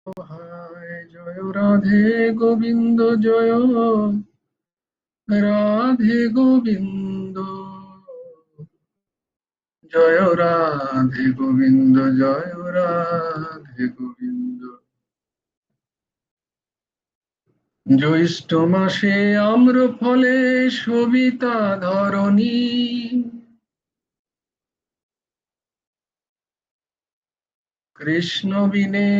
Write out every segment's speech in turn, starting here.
হায় জয় রাধে গোবিন্দ জয় রাধে গোবিন্দ জয় রাধে গোবিন্দ জয় রাধে গোবিন্দ। জ্যৈষ্ঠ মাসে আম্র ফলে সবিতা ধরণী, কৃষ্ণ বিনে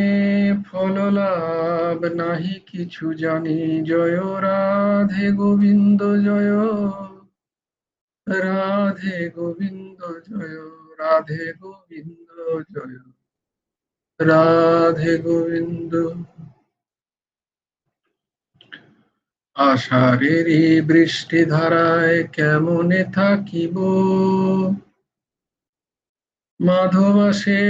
ফল লাভ নাহি কিছু জানি। জয় রাধে গোবিন্দ জয় রাধে গোবিন্দ জয় রাধে গোবিন্দ জয় রাধে গোবিন্দ। আষাঢ়েরই বৃষ্টি ধারায় কেমনে থাকিব, মাধবাসে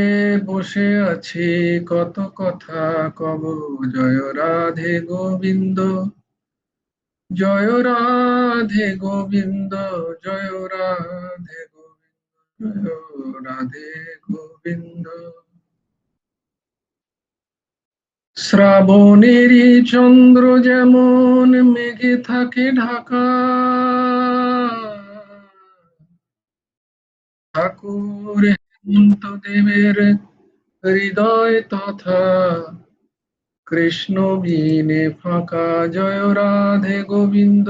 বসে আছি কত কথা কব। জয় রাধে গোবিন্দ জয় রাধে গোবিন্দ জয় রাধে গোবিন্দ জয় রাধে গোবিন্দ। শ্রাবণেরই চন্দ্র যেমন মেঘে থাকে ঢাকা, ঠাকুর হেমন্ত দেবের হৃদয় তথা কৃষ্ণ বিনে ফাঁকা। জয় রাধে গোবিন্দ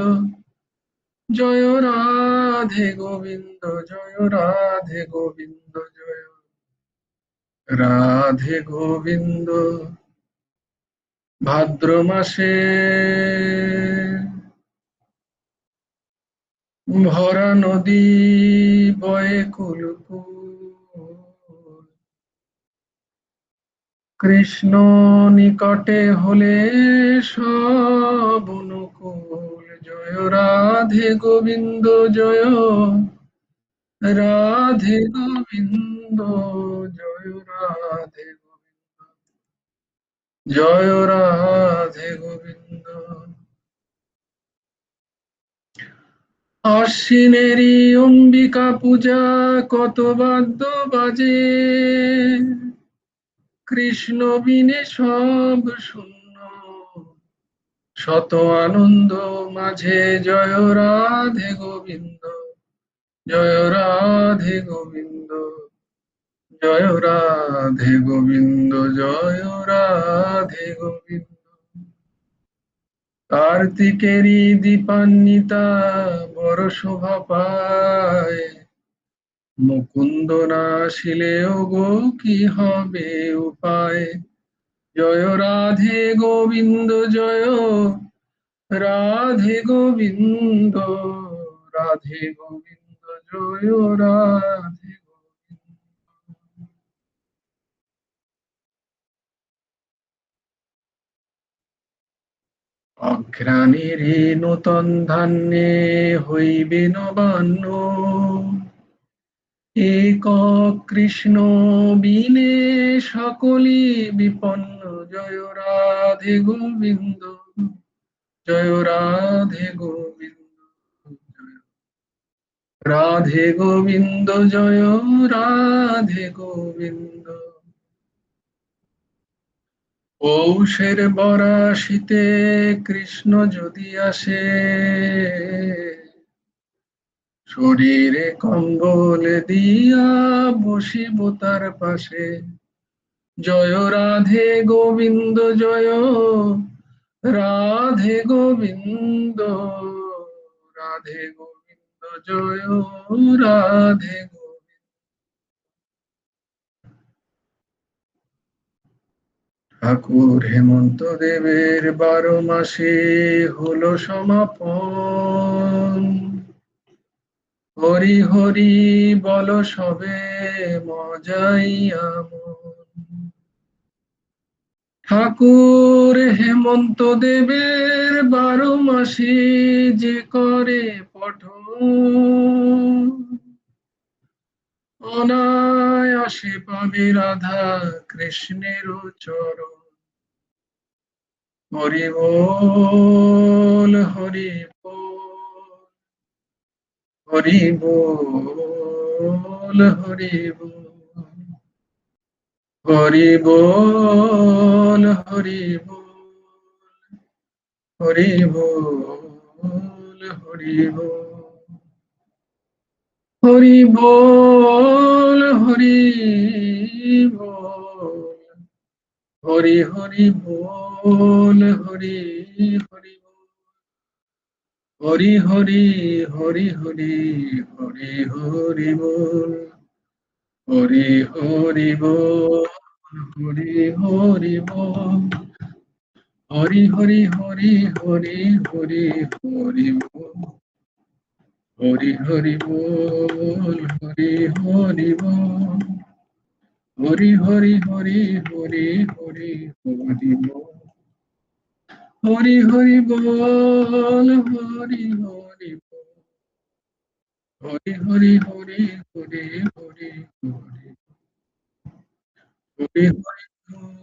জয় রাধে গোবিন্দ জয় রাধে গোবিন্দ জয় রাধে গোবিন্দ। ভাদ্র মাসে ভরা নদী বয়ে কুলকুল, কৃষ্ণ নিকটে হলে সব অনুকূল। জয় রাধে গোবিন্দ জয় রাধে গোবিন্দ জয় রাধে গোবিন্দ জয় রাধে গোবিন্দ। আশ্বিনেরই অম্বিকা পূজা কত বাদ্য বাজে, কৃষ্ণ বিনে সব শূন্য শত আনন্দ মাঝে। জয় রাধে গোবিন্দ জয় রাধে গোবিন্দ জয় রাধে গোবিন্দ জয় রাধে গোবিন্দ। কার্তিকেরই দীপান্বিতা বড় শোভা পায়, মুকুন্দ না আসিলেও গো কি হবে উপায়। জয় রাধে গোবিন্দ জয় রাধে গোবিন্দ রাধে গোবিন্দ জয় রাধে গোবিন্দ। অঘ্রাণেরই নূতন ধান্যে হইবে নবান্ন, একক কৃষ্ণ বিনে সকলি বিপন্ন। জয় রাধে গোবিন্দ জয় রাধে গোবিন্দ জয় রাধে গোবিন্দ জয় রাধে গোবিন্দ। পৌষের বরাশিতে কৃষ্ণ যদি আসে, শরীরে কম্বল দিয়া বসিব তার পাশে। জয় রাধে গোবিন্দ জয় রাধে গোবিন্দ রাধে গোবিন্দ জয় রাধে গোবিন্দ। ঠাকুর হেমন্ত দেবের 12 মাসে হলো সমাপন, হরি হরি বল সবে মজাইয়া মন। ঠাকুর হেমন্ত দেবের 12 মাসে যে করে পঠন, অনায়াসে পাবে রাধা কৃষ্ণের চরণ। হরি বল হরি বল হরি বল হরি বল হরি বল, হরি বল, হরি বল, হরি বল, হরি বল, হরি বল, হরি হরি বল, হরি হরি বল, হরি হরি হরি হরি হরি হরি বল, হরি হরি বল, হরি হরি বল, হরি হরি হরি হরি হরি হরি বল, হরি হরি বল, হরি হরি বল, হরি হরি হরি হরি হরি হরি বল, হরি হরি বল, হরি হরি বল, হরি হরি হরি হরি হরি হরি, হরি হরি বল,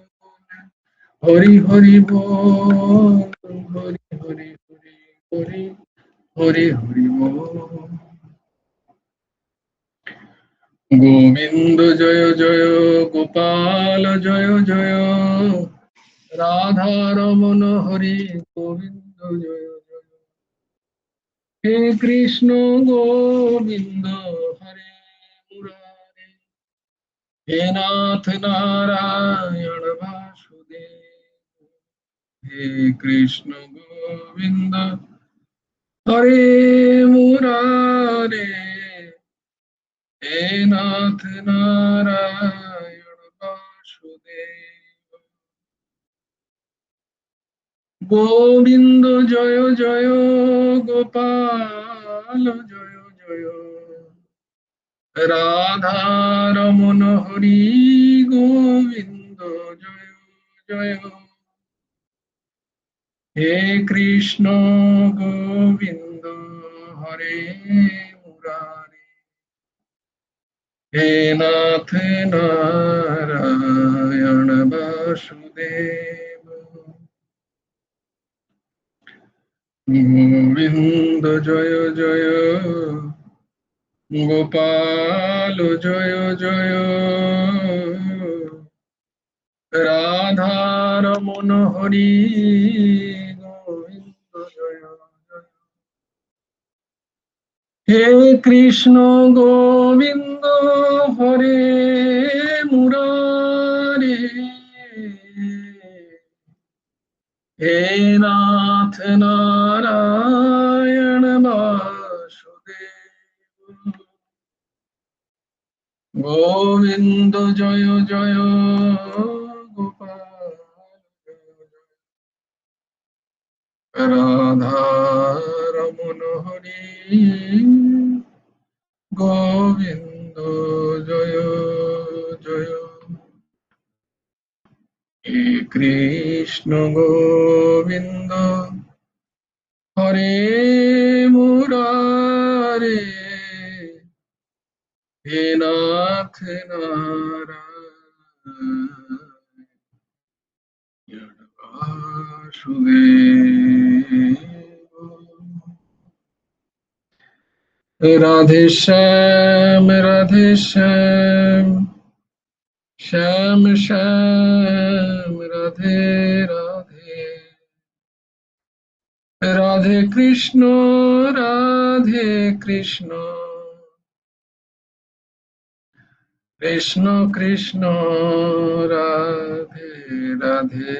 হরি হরি বল, হরি হরি হরি হরি হরি হরি বল। গোবিন্দ জয় জয়, গোপাল জয় জয়, রাধা রমন হরি গোবিন্দ জয় জয়, হে কৃষ্ণ গোবিন্দ হরে মুরারে, হে নাথ নারায়ণ বাসুদেব, হে কৃষ্ণ গোবিন্দ হরে মুরারে, হে নাথ নারায়ণ বাসুদেব। গোবিন্দ জয় জয়, গোপাল জয় জয়, রাধা রমন হরি গোবিন্দ জয় জয়, হে কৃষ্ণ গোবিন্দ হরে মুরারে, হে নাথ নারায়ণ বাসুদেব। গোবিন্দ জয় জয়, গোপাল জয় জয়, রাধা রমন হরি গোবিন্দ জয় জয়, হে কৃষ্ণ গোবিন্দ হরে মুরারে, হে নাথ নারায়ণ বাসুদেব। গোবিন্দ জয় জয়, গোপাল রাধা রমন হরি গোবিন্দ জয় জয়, হে কৃষ্ণ গোবিন্দ হরে মুরারে, হে নাথ নারায়ণ বাসুদেব। রাধে শ্যাম, রাধে শ্যাম, শ্যাম শ্যাম রাধে রাধে, রাধে কৃষ্ণ, রাধে কৃষ্ণ, কৃষ্ণ কৃষ্ণ রাধে রাধে,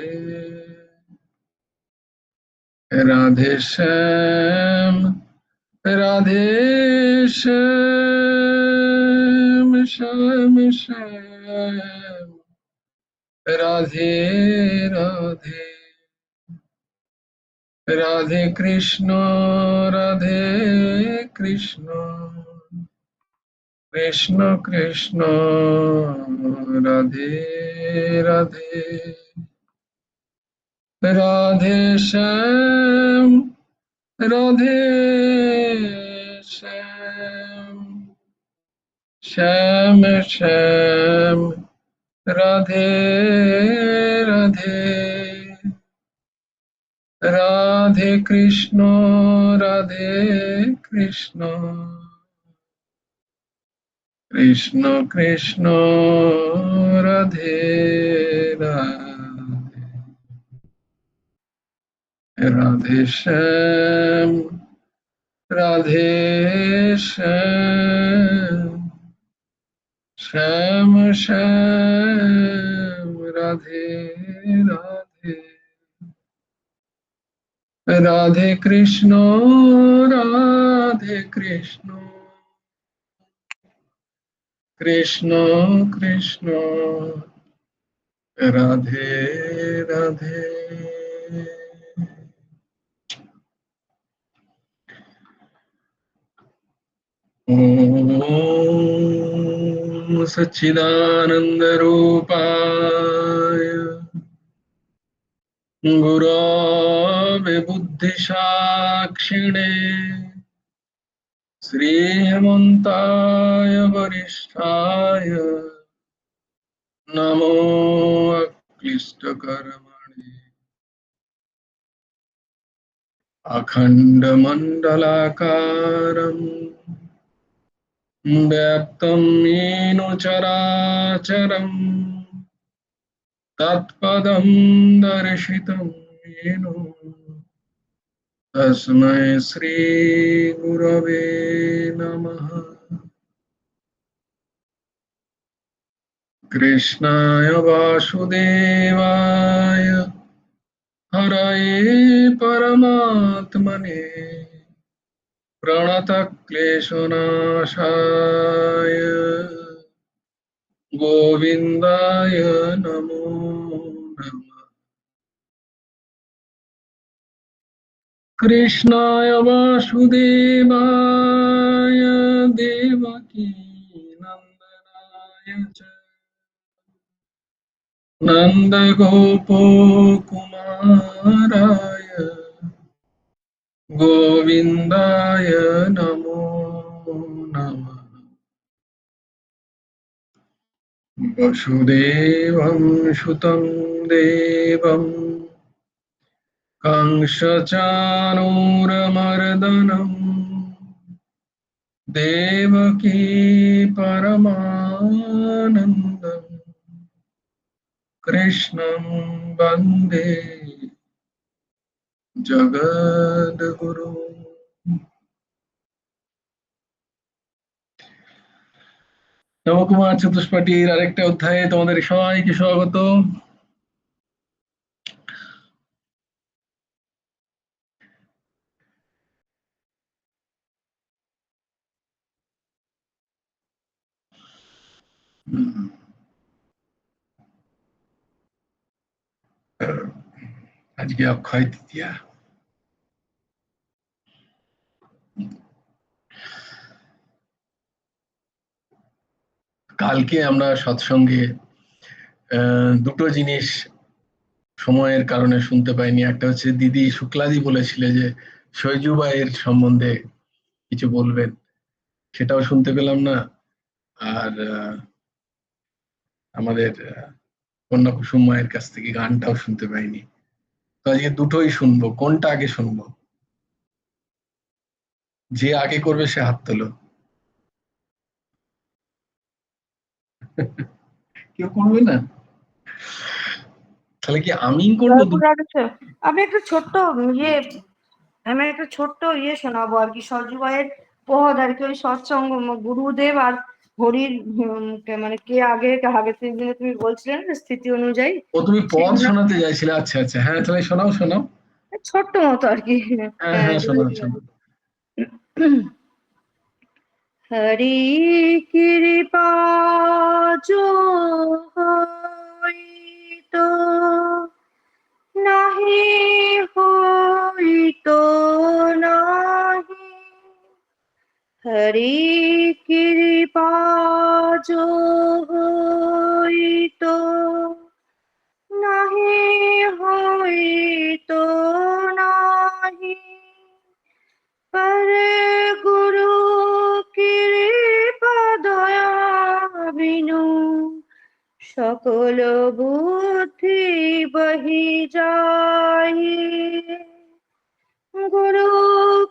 রাধে শ্যাম, রাধে শ্যাম, শ্যাম শ্যাম রাধে রাধে, রাধে কৃষ্ণ, রাধে কৃষ্ণ, কৃষ্ণ কৃষ্ণ রাধে রাধে, রাধে শ্যাম, রাধে শ্যাম, শ্যাম শ্যাম রাধে রাধে, রাধে কৃষ্ণ, রাধে কৃষ্ণ, কৃষ্ণ কৃষ্ণ রাধে রাধে, রাধে শ্যাম রাধে শ্যাম, শ্যাম শ্যাম রাধে রাধে, রাধে কৃষ্ণ রাধে কৃষ্ণ, কৃষ্ণ কৃষ্ণ রাধে রাধে। ॐ सच्चिदानन्दरूपाय गुरवे बुद्धिसाक्षिणे श्रीमन्ताय वरिष्ठाय नमो अक्लिष्टकर्मणे अखण्डमण्डलाकारम् व्याप्तं येन चराचरम् तत्पदं दर्शितं येन तस्मै श्रीगुरवे नमः। कृष्णाय वासुदेवाय हरये परमात्मने प्रणतक्लेशनाशाय गोविन्दाय नमो नमः। कृष्णाय वासुदेवाय देवकी नन्दनाय च नन्दगोपकुमाराय गोविन्दाय नमो नमः। वसुदेवं सुतं देवं कंसचाणूरमर्दनम् देवकी परमानन्दम् कृष्णं वन्दे जगद्गुरु। নবকুমার চতুষ্পাঠীর আরেকটা অধ্যায়ে তোমাদের সবাইকে স্বাগত। আজকে অক্ষয় তৃতীয়া। কালকে আমরা সৎসঙ্গে দুটো জিনিস সময়ের কারণে শুনতে পাইনি। একটা হচ্ছে দিদি শুক্লাদি বলেছিলে যে সৈজুবাইয়ের সম্বন্ধে কিছু বলবেন, সেটাও শুনতে পেলাম না। আর আমাদের কন্যা কুসুম মায়ের কাছ থেকে গানটাও শুনতে পাইনি। তো আজকে দুটোই শুনবো, কোনটা আগে শুনবো? যে আগে করবে সে হাত তোলো। কেউ করবে না? তাহলে কি আমি করবো? আমি একটা ছোট্ট শোনাবো আর কি, সজুবাইয়ের পদ আর কি, ওই সৎসঙ্গ গুরুদেব আর হরির মানে কে আগে আগে তুমি বলছিলেন স্থিতি অনুযায়ী। ও তুমি পদ শোনাতে চাইছিলে? আচ্ছা আচ্ছা, হ্যাঁ তাহলে শোনাও শোনাও। ছোট্ট মতো আর কি। হ্যাঁ হ্যাঁ শোনাও শোনাও। হরি কৃপা जो হইতো নাহি হইতো নাহি, হরি কৃপা जो হইতো নাহি হইতো নাহি, पर गुरु কৃপা দয়া বিনু সকল বুদ্ধি বহি যায়। গুরু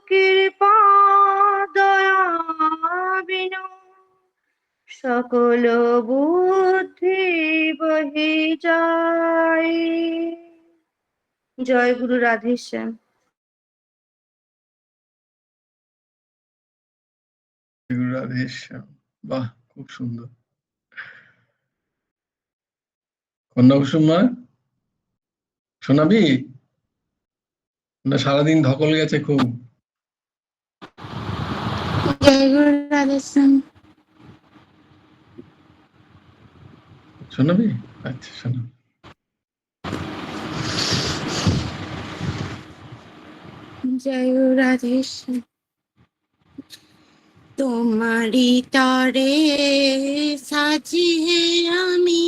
কৃপা দয়া বিনু সকল বুদ্ধি বহি যায়। জয় গুরু রাধেশ্যাম। গুরু রাধেশ্যাম। বাহ, খুব সুন্দর। কন্যা কুসুম মা, শোনাবি না? সারাদিন ধকল গেছে খুব। জয় গুরু রাধেশ্যাম। শোনাবি? আচ্ছা, শোনা। জয় গুরু রাধেশ্যাম। তোমারি তরে সাজিয়ে আমি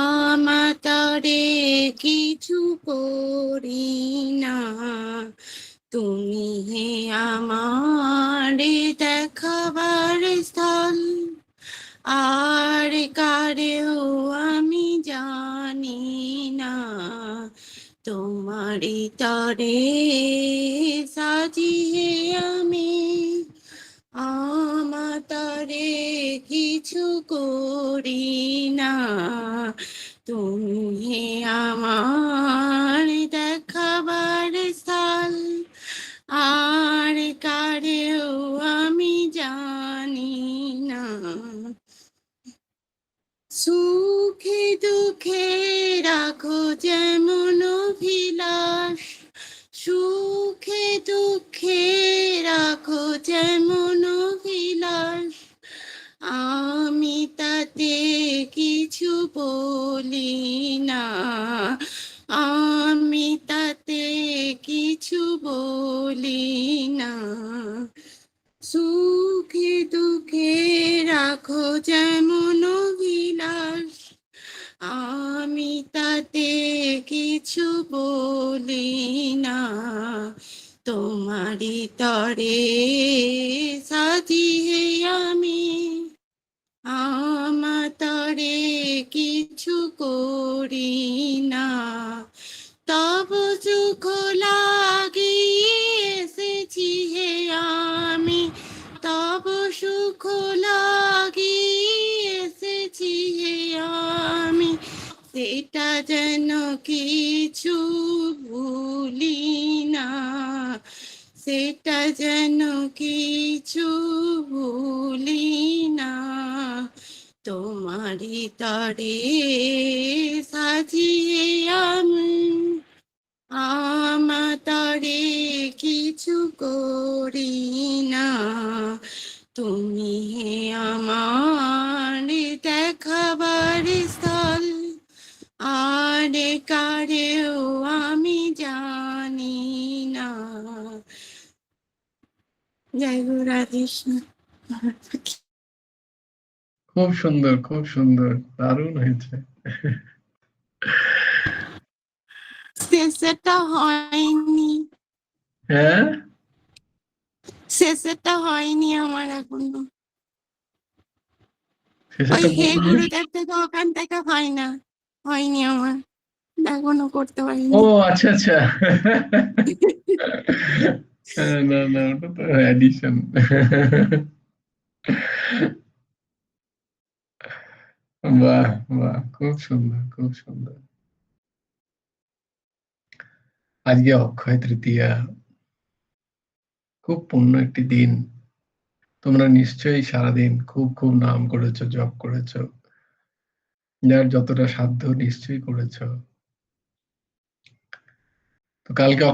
আমাতরে কিছু করি না। তুমি হে আমার দেখাবার স্থল, আর কারেও আমি জানি না। তোমারি তরে সাজিয়ে আমি আমাতরে কিছু করি না। তুমি হে আমার দেখাবার স্থল, আর কারেও আমি জানি না। সুখে দুঃখে রাখো যেমন অভিলাষ, সুখে দুঃখে রাখো যেমন অভিলাষ। আমি তাতে কিছু বলি না, আমি তাতে কিছু বলি না। সুখে দুঃখে রাখো যেমন অভিলাষ, আমি তাতে কিছু বলি না। তোমারি তরে সাজিয়ে আমি আমাতরে কিছু করি না। তব সুখ লাগিয়ে এসেছি হে আমি, তব সুখ লাগিয়ে এসেছি হে আমি। সেটা যেন কিছু ভুলি না, সেটা যেন কিছু ভুলি না। তোমারি তরে সাজিয়ে আমি আমাতরে কিছু করি না। তুমি হে আমার দেখাবার স্থল, আর কারেও আমি জানি না। জয় গুরু রাধেশ্যাম। খুব সুন্দর, খুব সুন্দর, দারুণ হয়েছে। শেষেরটা হয়নি, হ্যাঁ, শেষেরটা হয়নি আমার এখনো। ওই শেষেরটা হে বলবি? গুরুদেব থেকে ওখান থেকে হয় না, হয়নি আমার, এখনো করতে ও পারিনি। আচ্ছা, আচ্ছা। না, না, ওটা তো এডিশন। বাহ, বাহ, খুব সুন্দর, খুব সুন্দর। আজকে অক্ষয় তৃতীয়া, খুব পুণ্য একটি দিন। তোমরা নিশ্চয়ই সারাদিন খুব খুব নাম করেছো, জপ করেছো, যার যতটা সাধ্য নিশ্চয়ই করেছো। তো কালকে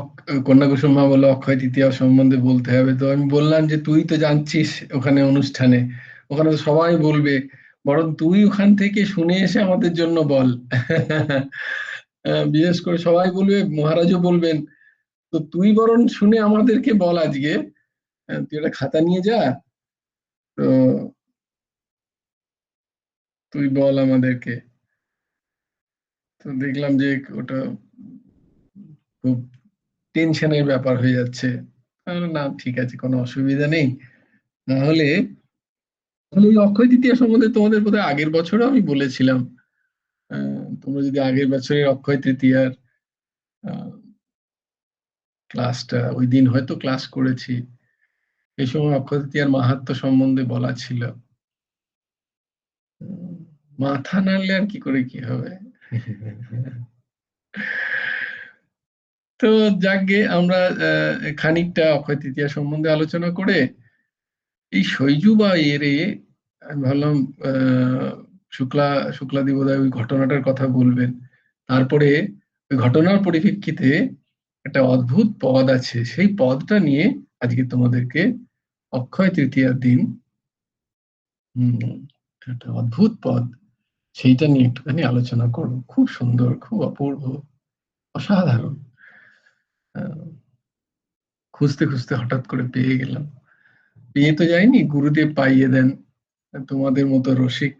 কন্যা কুসুম মা বললো অক্ষয় তৃতীয়া সম্বন্ধে বলতে হবে। তো আমি বললাম যে তুই তো জানছিস ওখানে অনুষ্ঠানে, ওখানে তো সবাই বলবে, বরং তুই ওখান থেকে শুনে এসে আমাদের জন্য বল। বিশেষ করে সবাই বলবে, মহারাজও বলবেন, তো তুই বরং শুনে আমাদেরকে বল আজকে। তুই একটা খাতা নিয়ে যা, তো তুই বল আমাদেরকে। তো দেখলাম যে ওটা খুব টেনশনের ব্যাপার হয়ে যাচ্ছে। না, ঠিক আছে, কোনো অসুবিধা নেই। না হলে এই অক্ষয় তৃতীয়া সম্বন্ধে তোমাদের বোধহয় আগের বছরও আমি বলেছিলাম। তোমরা যদি আগের বছরের অক্ষয় তৃতীয়ার ক্লাসটা, ওই দিন হয়তো ক্লাস করেছি, এই সময় অক্ষয় তৃতীয়ার মাহাত্ম্য সম্বন্ধে বলা ছিল। মাথা নাড়লে আর কি করে কি হবে। তো যাকগে, আমরা খানিকটা অক্ষয় তৃতীয়া সম্বন্ধে আলোচনা করে এই সৈজু বা এরে আমি ভাবলাম শুক্লাদি বোধহয় ওই ঘটনাটার কথা বলবেন, তারপরে ওই ঘটনার পরিপ্রেক্ষিতে একটা অদ্ভুত পদ আছে, সেই পদটা নিয়ে আজকে তোমাদেরকে অক্ষয় তৃতীয়ার দিন একটা অদ্ভুত পদ, সেইটা নিয়ে একটুখানি আলোচনা করব। খুব সুন্দর, খুব অপূর্ব, অসাধারণ। খুঁজতে খুঁজতে হঠাৎ করে পেয়ে গেলাম। পেয়ে তো যায়নি, গুরুদেব পাইয়ে দেন তোমাদের মতো রসিক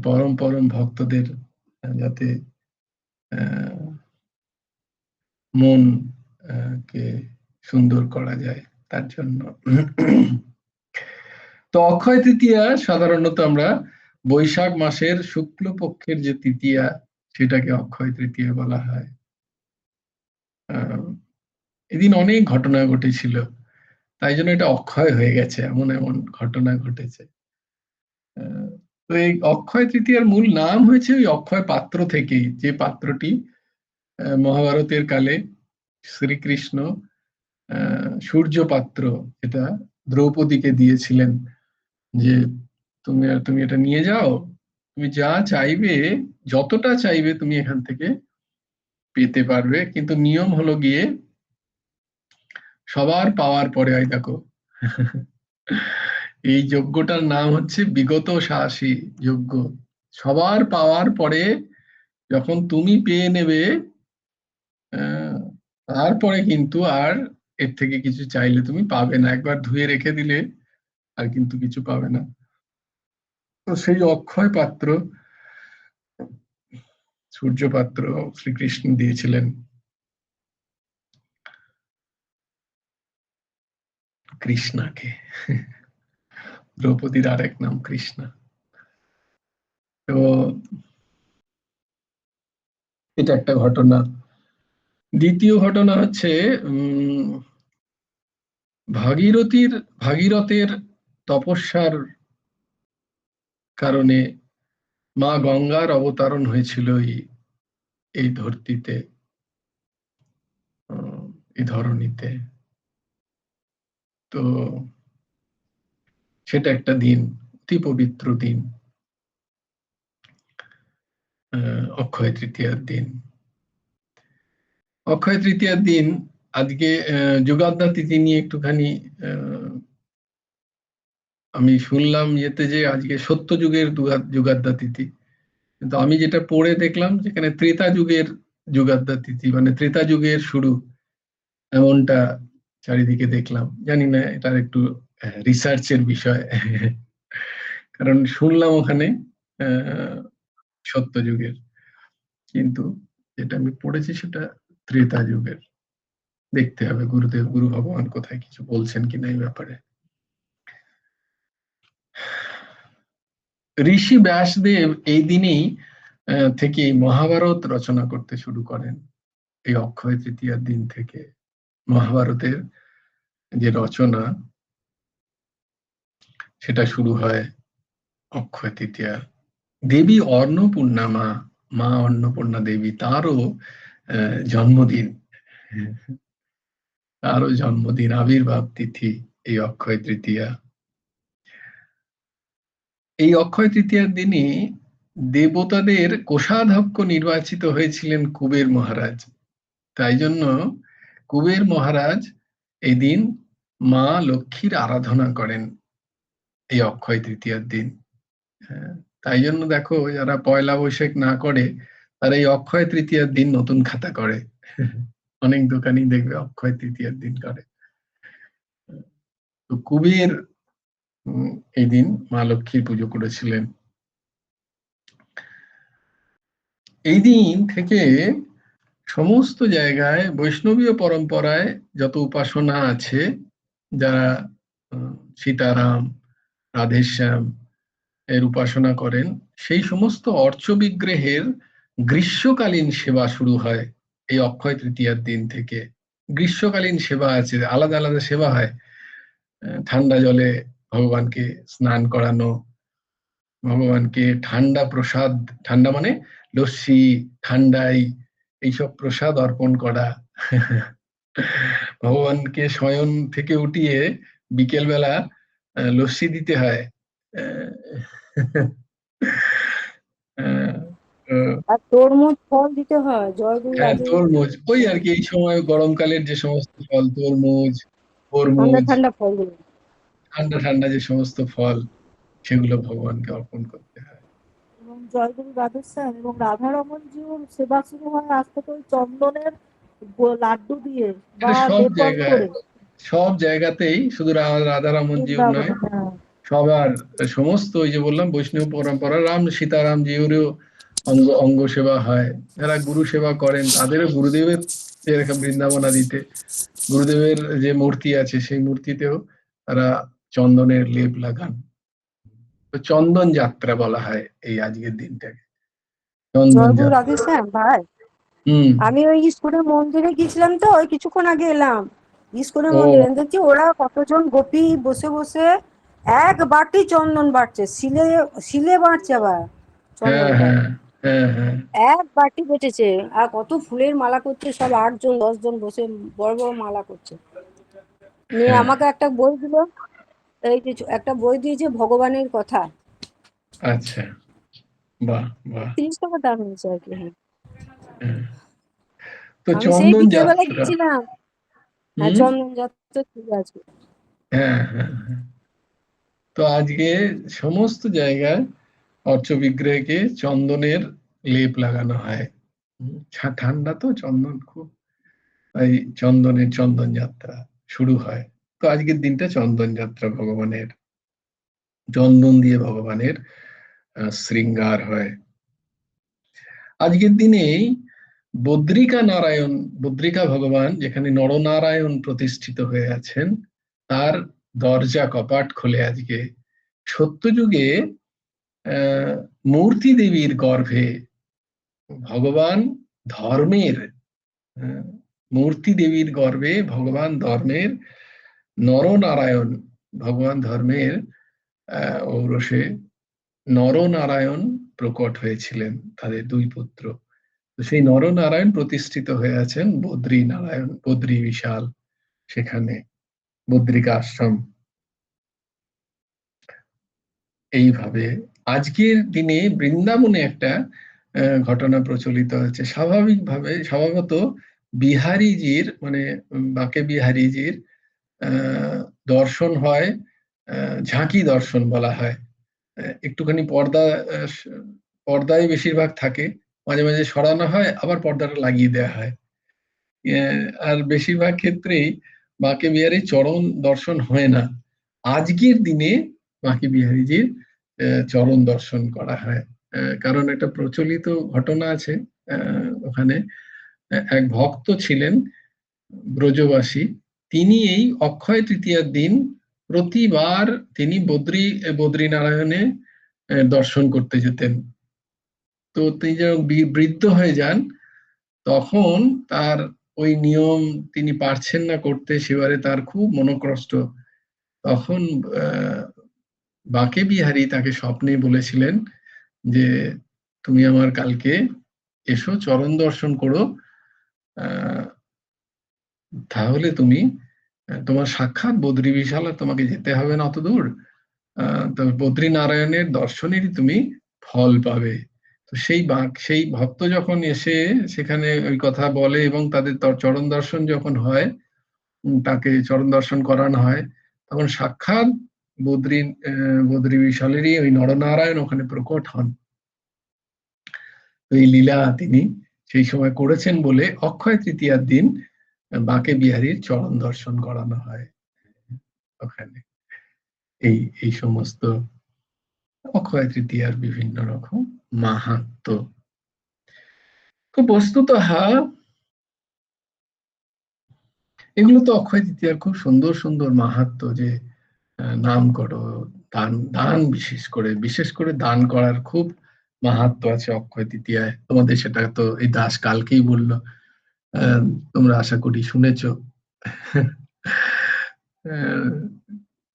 পরম পরম ভক্তদের, যাতে মন কে সুন্দর করা যায় তার জন্য। তো অক্ষয় তৃতীয়া সাধারণত আমরা বৈশাখ মাসের শুক্লপক্ষের যে তৃতীয়া, সেটাকে অক্ষয় তৃতীয়া বলা হয়। এদিন অনেক ঘটনা ঘটেছিল, তাই জন্য এটা অক্ষয় হয়ে গেছে, এমন এমন ঘটনা ঘটেছে। তো এই অক্ষয় তৃতীয়ার মূল নাম হয়েছে ওই অক্ষয় পাত্র থেকেই, যে পাত্রটি মহাভারতের কালে শ্রীকৃষ্ণ সূর্য পাত্র এটা দ্রৌপদীকে দিয়েছিলেন, যে তুমি এটা নিয়ে যাও, তুমি যা চাইবে, যতটা চাইবে তুমি এখান থেকে পেতে পারবে, কিন্তু নিয়ম হলো গিয়ে সবার পাওয়ার পরে, হয় দেখো এই যজ্ঞটার নাম হচ্ছে বিগত সাহসী যজ্ঞ। সবার পাওয়ার পরে যখন তুমি পেয়ে নেবে, তারপরে কিন্তু আর এর থেকে কিছু চাইলে তুমি পাবে না, একবার ধুয়ে রেখে দিলে আর কিন্তু কিছু পাবে না। তো সেই অক্ষয় পাত্র, সূর্য পাত্র শ্রীকৃষ্ণ দিয়েছিলেন কৃষ্ণাকে। দ্রৌপদীর আরেক নাম কৃষ্ণা। তো এটা একটা ঘটনা। দ্বিতীয় ঘটনা হচ্ছে ভাগীরথের তপস্যার কারণে মা গঙ্গার অবতারণ হয়েছিল এই ধরতিতে, এই ধরণীতে। তো সেটা একটা দিন, অতি পবিত্র দিন, অক্ষয় তৃতীয়ার দিন। অক্ষয় তৃতীয়ার দিন আজকে যুগাদ্দা তিথি নিয়ে একটুখানি আমি শুনলাম ইয়েতে যে আজকে সত্য যুগের যুগাদ্দা তিথি, কিন্তু আমি যেটা পড়ে দেখলাম যেখানে ত্রেতা যুগের যুগাদ্দা তিথি, মানে ত্রেতা যুগের শুরু, এমনটা চারিদিকে দেখলাম। জানি না, এটার একটু রিসার্চের বিষয়। কারণ শুনলাম ওখানে সত্য যুগের, কিন্তু যেটা আমি পড়েছি সেটা ত্রেতা যুগের। দেখতে হবে গুরুদেব, গুরু ভগবান কোথায় কিছু বলছেন কিনা এই ব্যাপারে। ঋষি ব্যাসদেব এই দিনেই থেকে মহাভারত রচনা করতে শুরু করেন। এই অক্ষয় তৃতীয়ার দিন থেকে মহাভারতের যে রচনা, সেটা শুরু হয় অক্ষয় তৃতীয়া। দেবী অন্নপূর্ণা, মা অন্নপূর্ণা দেবী, তারও জন্মদিন, আবির্ভাব তিথি এই অক্ষয় তৃতীয়া। এই অক্ষয় তৃতীয়ার দিনই দেবতাদের কোষাধ্যক্ষ নির্বাচিত হয়েছিলেন কুবের মহারাজ। তাই জন্য কুবের মহারাজ এই দিন মা লক্ষ্মীর আরাধনা করেন এই অক্ষয় তৃতীয়ার দিন। তাই জন্য দেখো, যারা পয়লা বৈশাখ না করে তারা এই অক্ষয় তৃতীয়ার দিন নতুন খাতা করে। অনেক দোকানই দেখবে অক্ষয় তৃতীয়ার দিন করে। তো কুবের এই দিন মা লক্ষ্মীর পুজো করেছিলেন। এই দিন থেকে সমস্ত জায়গায় বৈষ্ণবীয় পরম্পরায় যত উপাসনা আছে, যারা সীতারাম, রাধেশ্যাম এর উপাসনা করেন, সেই সমস্ত অর্চ বিগ্রহের গ্রীষ্মকালীন সেবা শুরু হয় এই অক্ষয় তৃতীয়ার দিন থেকে। গ্রীষ্মকালীন সেবা আছে, আলাদা আলাদা সেবা হয়। ঠান্ডা জলে ভগবানকে স্নান করানো, ভগবানকে ঠান্ডা প্রসাদ, ঠান্ডা মানে লস্যি, ঠান্ডাই, এইসব প্রসাদ অর্পণ করা। ভগবানকে শয়ন থেকে উঠিয়ে বিকেল বেলা লস্যি দিতে হয়। আহ, আহ, আর তরমুজ ফল দিতে হয় জয়গুরু হ্যাঁ, রাধে। তরমুজ, ওই আর কি এই সময় গরমকালের যে সমস্ত ফল, তরমুজ, ঠান্ডা তরমুজ, ঠান্ডা ফলগুলো। ঠান্ডা ঠান্ডা যে সমস্ত ফল, সেগুলো ভগবানকে অর্পণ করতে হয়। এবং জয়গুরু রাধেশ্যাম এবং রাধারমনজির সেবা শুরু হয় আজ থেকে ওই চন্দনের লাড্ডু দিয়ে এটা বা লেপন করে। সব জায়গাতেই, শুধু রাধারামনজিও নয়, বৃন্দাবনে, হ্যাঁ। সবার সমস্ত ওই যে বললাম বৈষ্ণব পরম্পরা, রাম সীতারামজিওরও অঙ্গ অঙ্গ সেবা হয়। যারা গুরু সেবা করেন তাদেরও গুরুদেবের, যেরকম বৃন্দাবনাদিতে গুরুদেবের যে মূর্তি আছে সেই মূর্তিতেও তারা চন্দনের লেপ লাগান। তো চন্দন যাত্রা বলা হয় এই আজকের দিনটাকে, চন্দন জয়গুরু যাত্রা। রাধেশ্যাম ভাই, হুম। আমি ওই স্কুলের মন্দিরে গেছিলাম তো, ওই কিছুক্ষণ আগে এলাম। স্কুলের ও, মন্দিরে দেখছি ওরা কতজন গোপী বসে বসে এক বাটি চন্দন বাটছে, শিলে শিলে বাটছে আবার হ্যাঁ চন্দনটা। হ্যাঁ হ্যাঁ হ্যাঁ এক বাটি বেটেছে, আর কত ফুলের মালা করছে, সব 8 জন 10 জন বসে বড় বড় মালা করছে। নিয়ে হ্যাঁ। আমাকে একটা বই দিল, এই যে একটা বই দিয়েছে ভগবানের কথা, আচ্ছা, বাহ বাহ। 30 টাকা দাম হয়েছে আর কি। হ্যাঁ, হ্যাঁ। তো আমি সেই চন্দন বিকেল বেলায় যাত্রা। গেছিলাম। হ্যাঁ, হুম। চন্দন যাত্রা ঠিক আছে। হ্যাঁ হ্যাঁ হ্যাঁ। তো আজকে সমস্ত জায়গায় অর্চবিগ্রহকে চন্দনের লেপ লাগানো হয়। ঠান্ডা তো, চন্দন খুব, এই চন্দনের চন্দন যাত্রা শুরু হয়। তো আজকের দিনটা চন্দন যাত্রা, ভগবানের চন্দন দিয়ে ভগবানের শৃঙ্গার হয়। আজকের দিনেই বদ্রিকা ভগবান যেখানে নরনারায়ণ প্রতিষ্ঠিত হয়ে আছেন, তার দরজা কপাট খুলে আজকে সত্যযুগে মূর্তি দেবীর গর্ভে ভগবান ধর্মের, আহ, মূর্তি দেবীর গর্ভে ভগবান ধর্মের নরনারায়ণ, ভগবান ধর্মের ঔরসে নরনারায়ণ প্রকট হয়েছিলেন, তাদের 2 পুত্র। তো সেই নরনারায়ণ প্রতিষ্ঠিত হয়ে আছেন বদ্রী নারায়ণ, বদ্রী বিশাল, সেখানে বদ্রিকা আশ্রম। এইভাবে আজকের দিনে বৃন্দাবনে একটা ঘটনা প্রচলিত হচ্ছে। স্বভাবত বিহারীজির মানে বাঁকে বিহারীজির দর্শন হয়, ঝাঁকি দর্শন বলা হয়। একটুখানি পর্দায় বেশিরভাগ থাকে, মাঝে মাঝে সরানো হয়, আবার পর্দাটা লাগিয়ে দেওয়া হয়। আর বেশিরভাগ ক্ষেত্রেই বাঁকে বিহারীর চরণ দর্শন হয় না। আজকের দিনে বাঁকে বিহারীজির চরণ দর্শন করা হয়। কারণ একটা প্রচলিত ঘটনা আছে, ওখানে এক ভক্ত ছিলেন ব্রজবাসী, তিনি এই অক্ষয় তৃতীয়ার দিন প্রতিবার তিনি বদ্রীনারায়ণে দর্শন করতে যেতেন। তো তিনি যখন বৃদ্ধ হয়ে যান, তখন তার ওই নিয়ম তিনি পারছেন না করতে, সেবারে তার খুব মনোকষ্ট। তখন বাঁকে বিহারী তাকে স্বপ্নে বলেছিলেন যে তুমি আমার কালকে এসো, চরণ দর্শন করো, তাহলে তুমি তোমার সাক্ষাৎ বদ্রী বিশাল, আর তোমাকে যেতে হবে না অত দূর, তবে বদ্রী নারায়ণের দর্শনেরই তুমি ফল পাবে। তো সেই ভক্ত যখন এসে সেখানে ওই কথা বলে এবং তাদের চরণ দর্শন যখন হয়, তাকে চরণ দর্শন করানো হয়, তখন সাক্ষাৎ বদ্রী বিশালেরই ওই নরনারায়ণ ওখানে প্রকট হন। এই লীলা তিনি সেই সময় করেছেন বলে অক্ষয় তৃতীয়ার দিন বাঁকে বিহারীর চরণ দর্শন করানো হয় ওখানে। এই এই সমস্ত অক্ষয় তৃতীয়ার বিভিন্ন রকম মাহাত্ম্য। তো বস্তুতঃ এগুলো তো অক্ষয় তৃতীয়ার খুব সুন্দর সুন্দর মাহাত্ম্য, যে নাম করো, দান বিশেষ করে দান করার খুব মাহাত্ম্য আছে অক্ষয় তৃতীয়ায়। তোমাদের সেটা তো এই দাস কালকেই বললো, তোমরা আশা করি শুনেছ।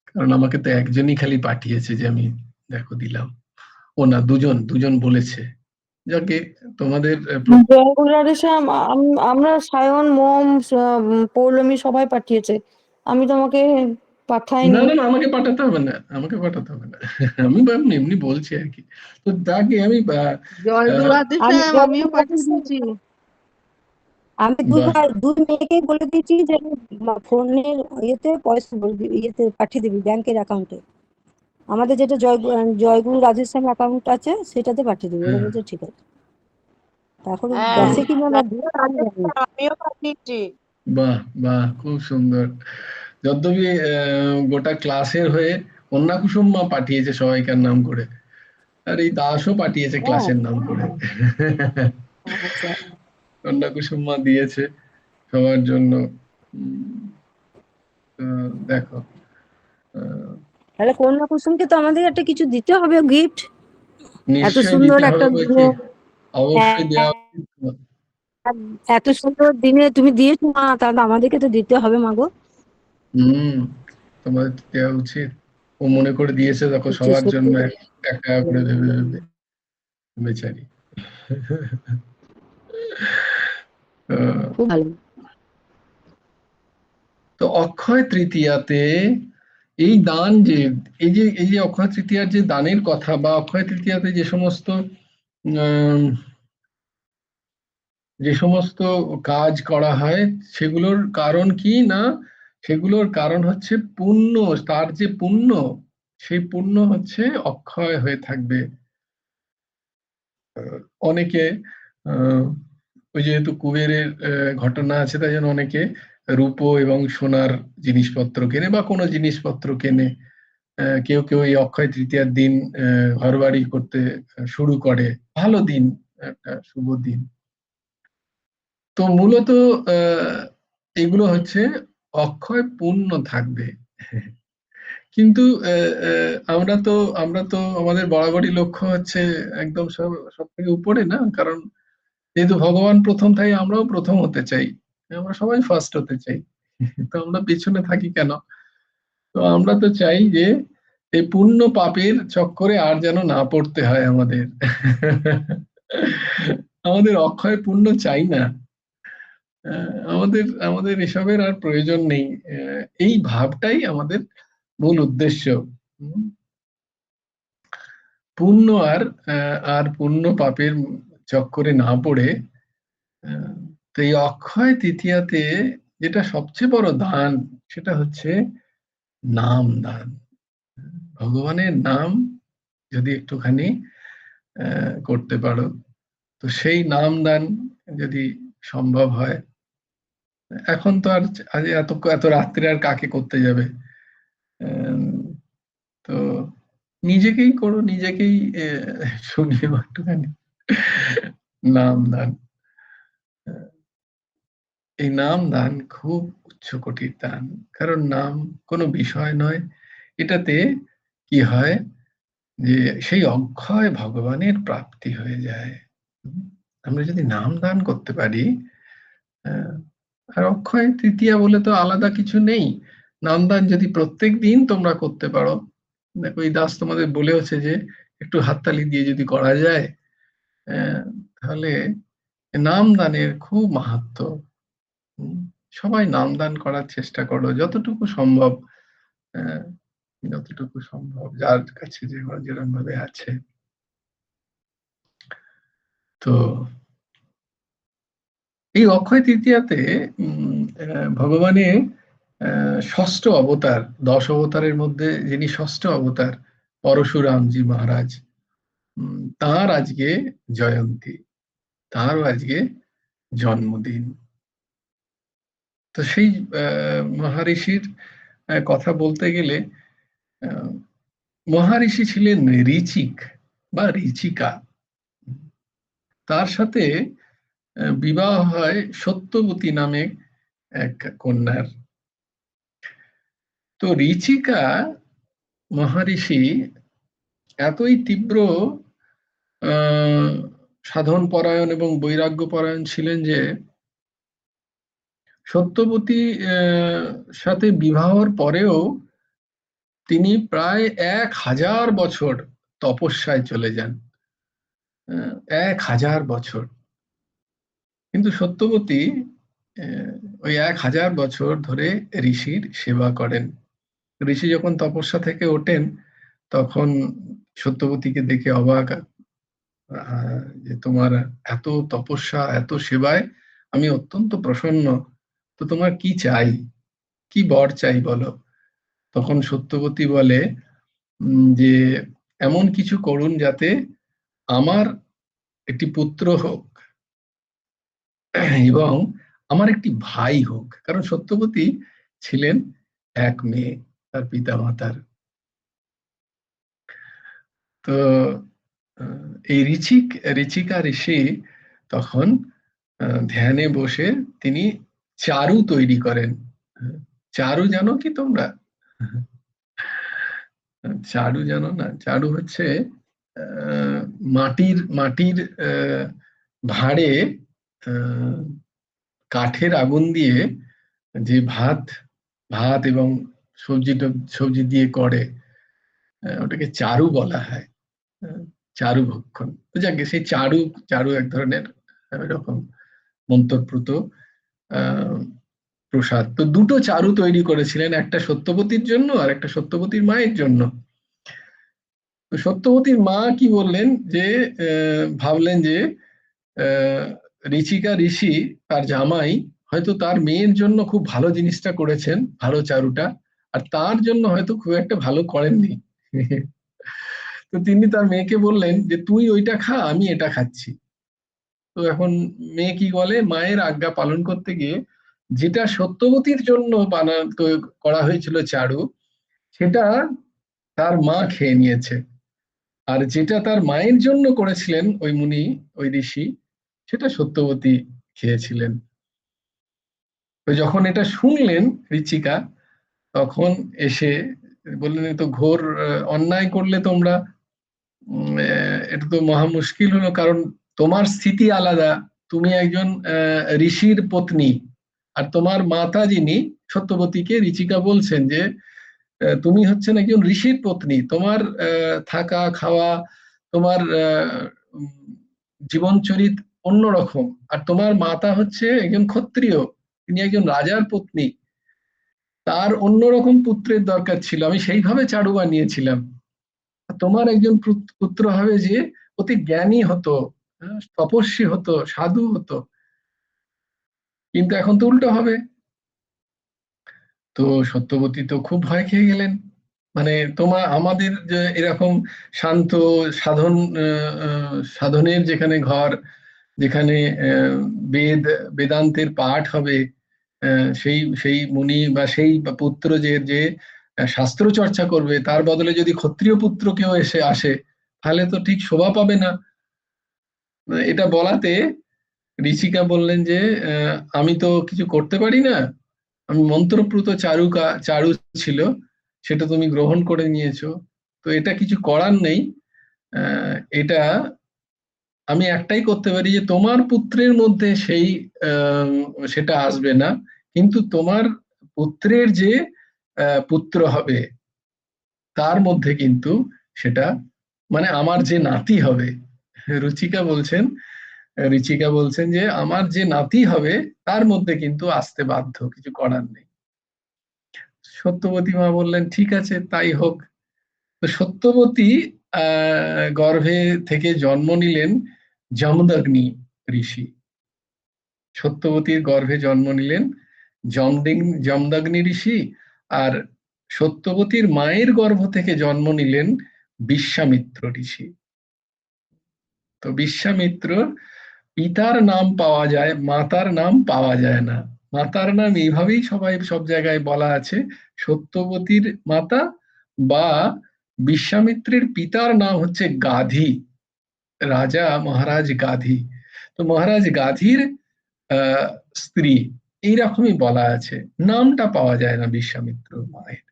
কারণ আমাকে তো একজনই খালি পাঠিয়েছে, যে আমি দেখো দিলাম। ও না, দুজন বলেছে। যাকে তোমাদের জয়গুরু আমরা সায়ন, মোম, পৌলমী সবাই পাঠিয়েছে, আমি তোমাকে পাঠাইনি। না, আমাকে পাঠাতে হবে না, আমি এমনি বলছি আর কি। তো তাকে আমি জয়গুরু আদেশ আমি আমিও পাঠিয়ে দিয়েছি। আমি দুই মেয়েকে বলে দিয়েছি যে ফোনের ইয়েতে পয়সা ইয়েতে পাঠিয়ে দিবি ব্যাংকের অ্যাকাউন্টে, আমাদের যেটা জয়গুরু রাজস্থান অ্যাকাউন্ট আছে সেটাতে পাঠিয়ে দিবি। ওরা বলছে ঠিক আছে। এখন হ্যাঁ, গেছে কিনা না জয়গুরু আদেশ আমিও পাঠিয়েছি। বাহ, খুব সুন্দর। যদ্যপি গোটা ক্লাসের হয়ে কন্যা কুসুম মা পাঠিয়েছে সবাইকার নাম করে, আর এই দাসও পাঠিয়েছে ক্লাসের নাম করে। আচ্ছা, কন্যা কুসুম মা দিয়েছে সবার জন্য। দেখো, তাহলে কন্যা কুসুমকে তো আমাদের একটা কিছু দিতে হবে গিফট, এত নিশ্চয়ই সুন্দর দিতে একটা হবে দিনে, বলছি, অবশ্যই দেওয়া উচিত। এত সুন্দর দিনে তুমি দিয়েছো মা, তাহলে আমাদেরকে তো দিতে হবে মা গো। তোমাদের দেওয়া উচিত। ও মনে করে দিয়েছে, দেখো সবার জন্য এক টাকা করে ভেবে বেচারি। খুব ভালো। তো অক্ষয় তৃতীয়াতে এই দান এই যে অক্ষয় তৃতীয়ার যে দানের কথা, বা অক্ষয় তৃতীয়াতে যে সমস্ত কাজ করা হয়, সেগুলোর কারণ কি না, সেগুলোর কারণ হচ্ছে পুণ্য। তার যে পুণ্য, সেই পুণ্য হচ্ছে অক্ষয় হয়ে থাকবে। অনেকে ওই যেহেতু কুবেরের ঘটনা আছে, তাই জন্য অনেকে রূপো এবং সোনার জিনিসপত্র কেনে বা কোনো জিনিসপত্র কেনে। কেউ এই অক্ষয় তৃতীয়ার দিন ঘরবাড়ি করতে শুরু করে। ভালো দিন, একটা শুভ দিন। তো মূলত এগুলো হচ্ছে অক্ষয় পুণ্য থাকবে। কিন্তু আমরা তো আমাদের বরাবরই লক্ষ্য হচ্ছে একদম সব থেকে উপরে না, কারণ যেহেতু ভগবান প্রথম, তাই আমরাও প্রথম হতে চাই, আমরা সবাই ফার্স্ট হতে চাই। তো আমরা পিছনে থাকি কেন? তো আমরা তো চাই যে এই পুণ্য পাপের চক্করে আর যেন না পড়তে হয় আমাদের। আমাদের অক্ষয় পুণ্য চাই না। আমাদের আমাদের এসবের আর প্রয়োজন নেই। এই ভাবটাই আমাদের মূল উদ্দেশ্য। উম, পুণ্য আর পুণ্য পাপের চক্করে না পড়ে, তো এই অক্ষয় তৃতীয়াতে যেটা সবচেয়ে বড় দান, সেটা হচ্ছে নাম দান। ভগবানের নাম যদি একটুখানি করতে পারো, তো সেই নাম দান যদি সম্ভব হয়। এখন তো আর আজ এত এত রাত্রে আর কাকে করতে যাবে? তো নিজেকেই করো, নিজেকেই শুনিও একটুখানি নাম দান। এই নাম দান খুব উচ্চ কোটির দান, কারণ নাম কোনো বিষয় নয়। এটাতে কি হয় যে সেই অক্ষয় ভগবানের প্রাপ্তি হয়ে যায়। আমরা যদি নাম দান করতে পারি, আর অক্ষয় তৃতীয়া বলে তো আলাদা কিছু নেই। নাম দান যদি প্রত্যেক দিন তোমরা করতে পারো, দেখো এই দাস তোমাদের বলেওছে যে একটু হাততালি দিয়ে যদি করা যায়, তাহলে নাম দানের খুব মাহাত্ম্য। সবাই নাম দান করার চেষ্টা করো যতটুকু সম্ভব, আহ, যতটুকু সম্ভব যার কাছে যেরকম ভাবে আছে। তো এই অক্ষয় তৃতীয়াতে ভগবানের ষষ্ঠ অবতার, 10 অবতারের মধ্যে যিনি ষষ্ঠ অবতার, পরশুরামজি মহারাজ, তার আজকে জয়ন্তী, তারও আজকে জন্মদিন। তো সেই মহারিষির কথা বলতে গেলে, মহারিষি ছিলেন ঋচিক বা ঋচিকা। তার সাথে বিবাহ হয় সত্যবতী নামে এক কন্যার। তো ঋচিকা মহারিষি এতই তীব্র সাধন পরায়ণ এবং বৈরাগ্য পরায়ণ ছিলেন যে সত্যবতী সাথে বিবাহর পরেও তিনি প্রায় 1000 বছর তপস্যায় চলে যান 1000 বছর। কিন্তু সত্যবতী ওই 1000 বছর ধরে ঋষির সেবা করেন। ঋষি যখন তপস্যা থেকে ওঠেন তখন সত্যবতীকে দেখে অবাক, যে তোমার এত তপস্যা, এত সেবায় আমি অত্যন্ত প্রসন্ন, তো তোমার কি চাই, কি বর চাই বলো। তখন সত্যবতী বলে যে এমন কিছু করুন যাতে আমার একটি পুত্র হোক এবং আমার একটি ভাই হোক। কারণ সত্যবতী ছিলেন এক মেয়ে তার পিতা মাতার। তো এই ঋচিকা ঋষি তখন ধ্যানে বসে তিনি চারু তৈরি করেন। চারু জানো কি তোমরা? চারু জানো না? চারু হচ্ছে মাটির মাটির ভাঁড়ে কাঠের আগুন দিয়ে যে ভাত ভাত এবং সবজি দিয়ে করে, ওটাকে চারু বলা হয়। চারু ভক্ষণ। তো যাকে সেই চারু এক ধরনের এরকম মন্ত্রপ্রুত প্রসাদ। তো দুটো চারু তৈরি করেছিলেন, একটা সত্যবতীর জন্য আর একটা সত্যবতীর মায়ের জন্য। তো সত্যবতীর মা কি বললেন যে ভাবলেন যে ঋচিকা ঋষি তার জামাই হয়তো তার মেয়ের জন্য খুব ভালো জিনিসটা করেছেন, ভালো চারুটা, আর তার জন্য হয়তো খুব একটা ভালো করেননি। তো তিনি তার মেয়েকে বললেন যে তুই ওইটা খা, আমি এটা খাচ্ছি। তো এখন মেয়ে কি বলে, মায়ের আজ্ঞা পালন করতে গিয়ে যেটা সত্যবতীর জন্য বানাতো করা হয়েছিল চারু, সেটা তার মা খেয়ে নিয়েছে। আর যেটা তার মায়ের জন্য করেছিলেন ওই মুনি, ওই ঋষি, সেটা সত্যবতী খেয়েছিলেন। তো যখন এটা শুনলেন ঋচিকা, তখন এসে বললেন তো ঘোর অন্যায় করলে তোমরা, এটা তো মহা মুশকিল হলো, কারণ তোমার স্থিতি আলাদা, তুমি একজন ঋষির পত্নী, আর তোমার মাতা যিনি সত্যবতীকে ঋচিকা বলছেন যে তুমি হচ্ছেন একজন ঋষির পত্নী, তোমার থাকা খাওয়া, তোমার জীবনচরিত অন্যরকম, আর তোমার মাতা হচ্ছে একজন ক্ষত্রিয়, তিনি একজন রাজার পত্নী, তার অন্যরকম পুত্রের দরকার ছিল, আমি সেইভাবে চারু বানিয়েছিলাম। তোমার একজন পুত্র হবে যে অতি জ্ঞানী হতো, তপস্বী হতো, সাধু হতো, কিন্তু এখন তো উল্টো হবে। তো সত্যবতী তো খুব ভয় খেয়ে গেলেন। মানে আমাদের যে এরকম শান্ত সাধনের যেখানে ঘর, যেখানে বেদান্তের পাঠ হবে, সেই সেই মুনি বা সেই পুত্র যে শাস্ত্র চর্চা করবে, তার বদলে যদি ক্ষত্রিয় পুত্র কেউ এসে আসে, তাহলে তো ঠিক শোভা পাবে না। এটা বলাতে ঋচিকা বললেন যে আমি তো কিছু করতে পারি না, আমি মন্ত্রপ্রুত চারু ছিল, সেটা তুমি গ্রহণ করে নিয়েছো, তো এটা কিছু করার নেই। এটা আমি একটাই করতে পারি যে তোমার পুত্রের মধ্যে সেই সেটা আসবে না, কিন্তু তোমার পুত্রের যে পুত্র হবে তার মধ্যে কিন্তু সেটা, মানে আমার যে নাতি হবে, ঋচিকা বলছেন যে আমার যে নাতি হবে তার মধ্যে কিন্তু আসতে বাধ্য, কিছু করার নেই। সত্যবতী মা বললেন ঠিক আছে, তাই হোক। তো সত্যবতী গর্ভে থেকে জন্ম নিলেন জমদগ্নি ঋষি। সত্যবতীর গর্ভে জন্ম নিলেন জমদগ্নি ঋষি, আর সত্যবতীর মায়ের গর্ভ থেকে জন্ম নিলেন বিশ্বামিত্র ঋষি। তো বিশ্বামিত্র পিতার নাম পাওয়া যায়, মাতার নাম পাওয়া যায় না। মাতার নাম এইভাবেই সব জায়গায় বলা আছে, সত্যবতীর মাতা বা বিশ্বামিত্রের পিতার নাম হচ্ছে গাধি, রাজা মহারাজ গাধি। তো মহারাজ গাধির স্ত্রী, এইরকমই বলা আছে, নামটা পাওয়া যায় না বিশ্বামিত্র মায়ের।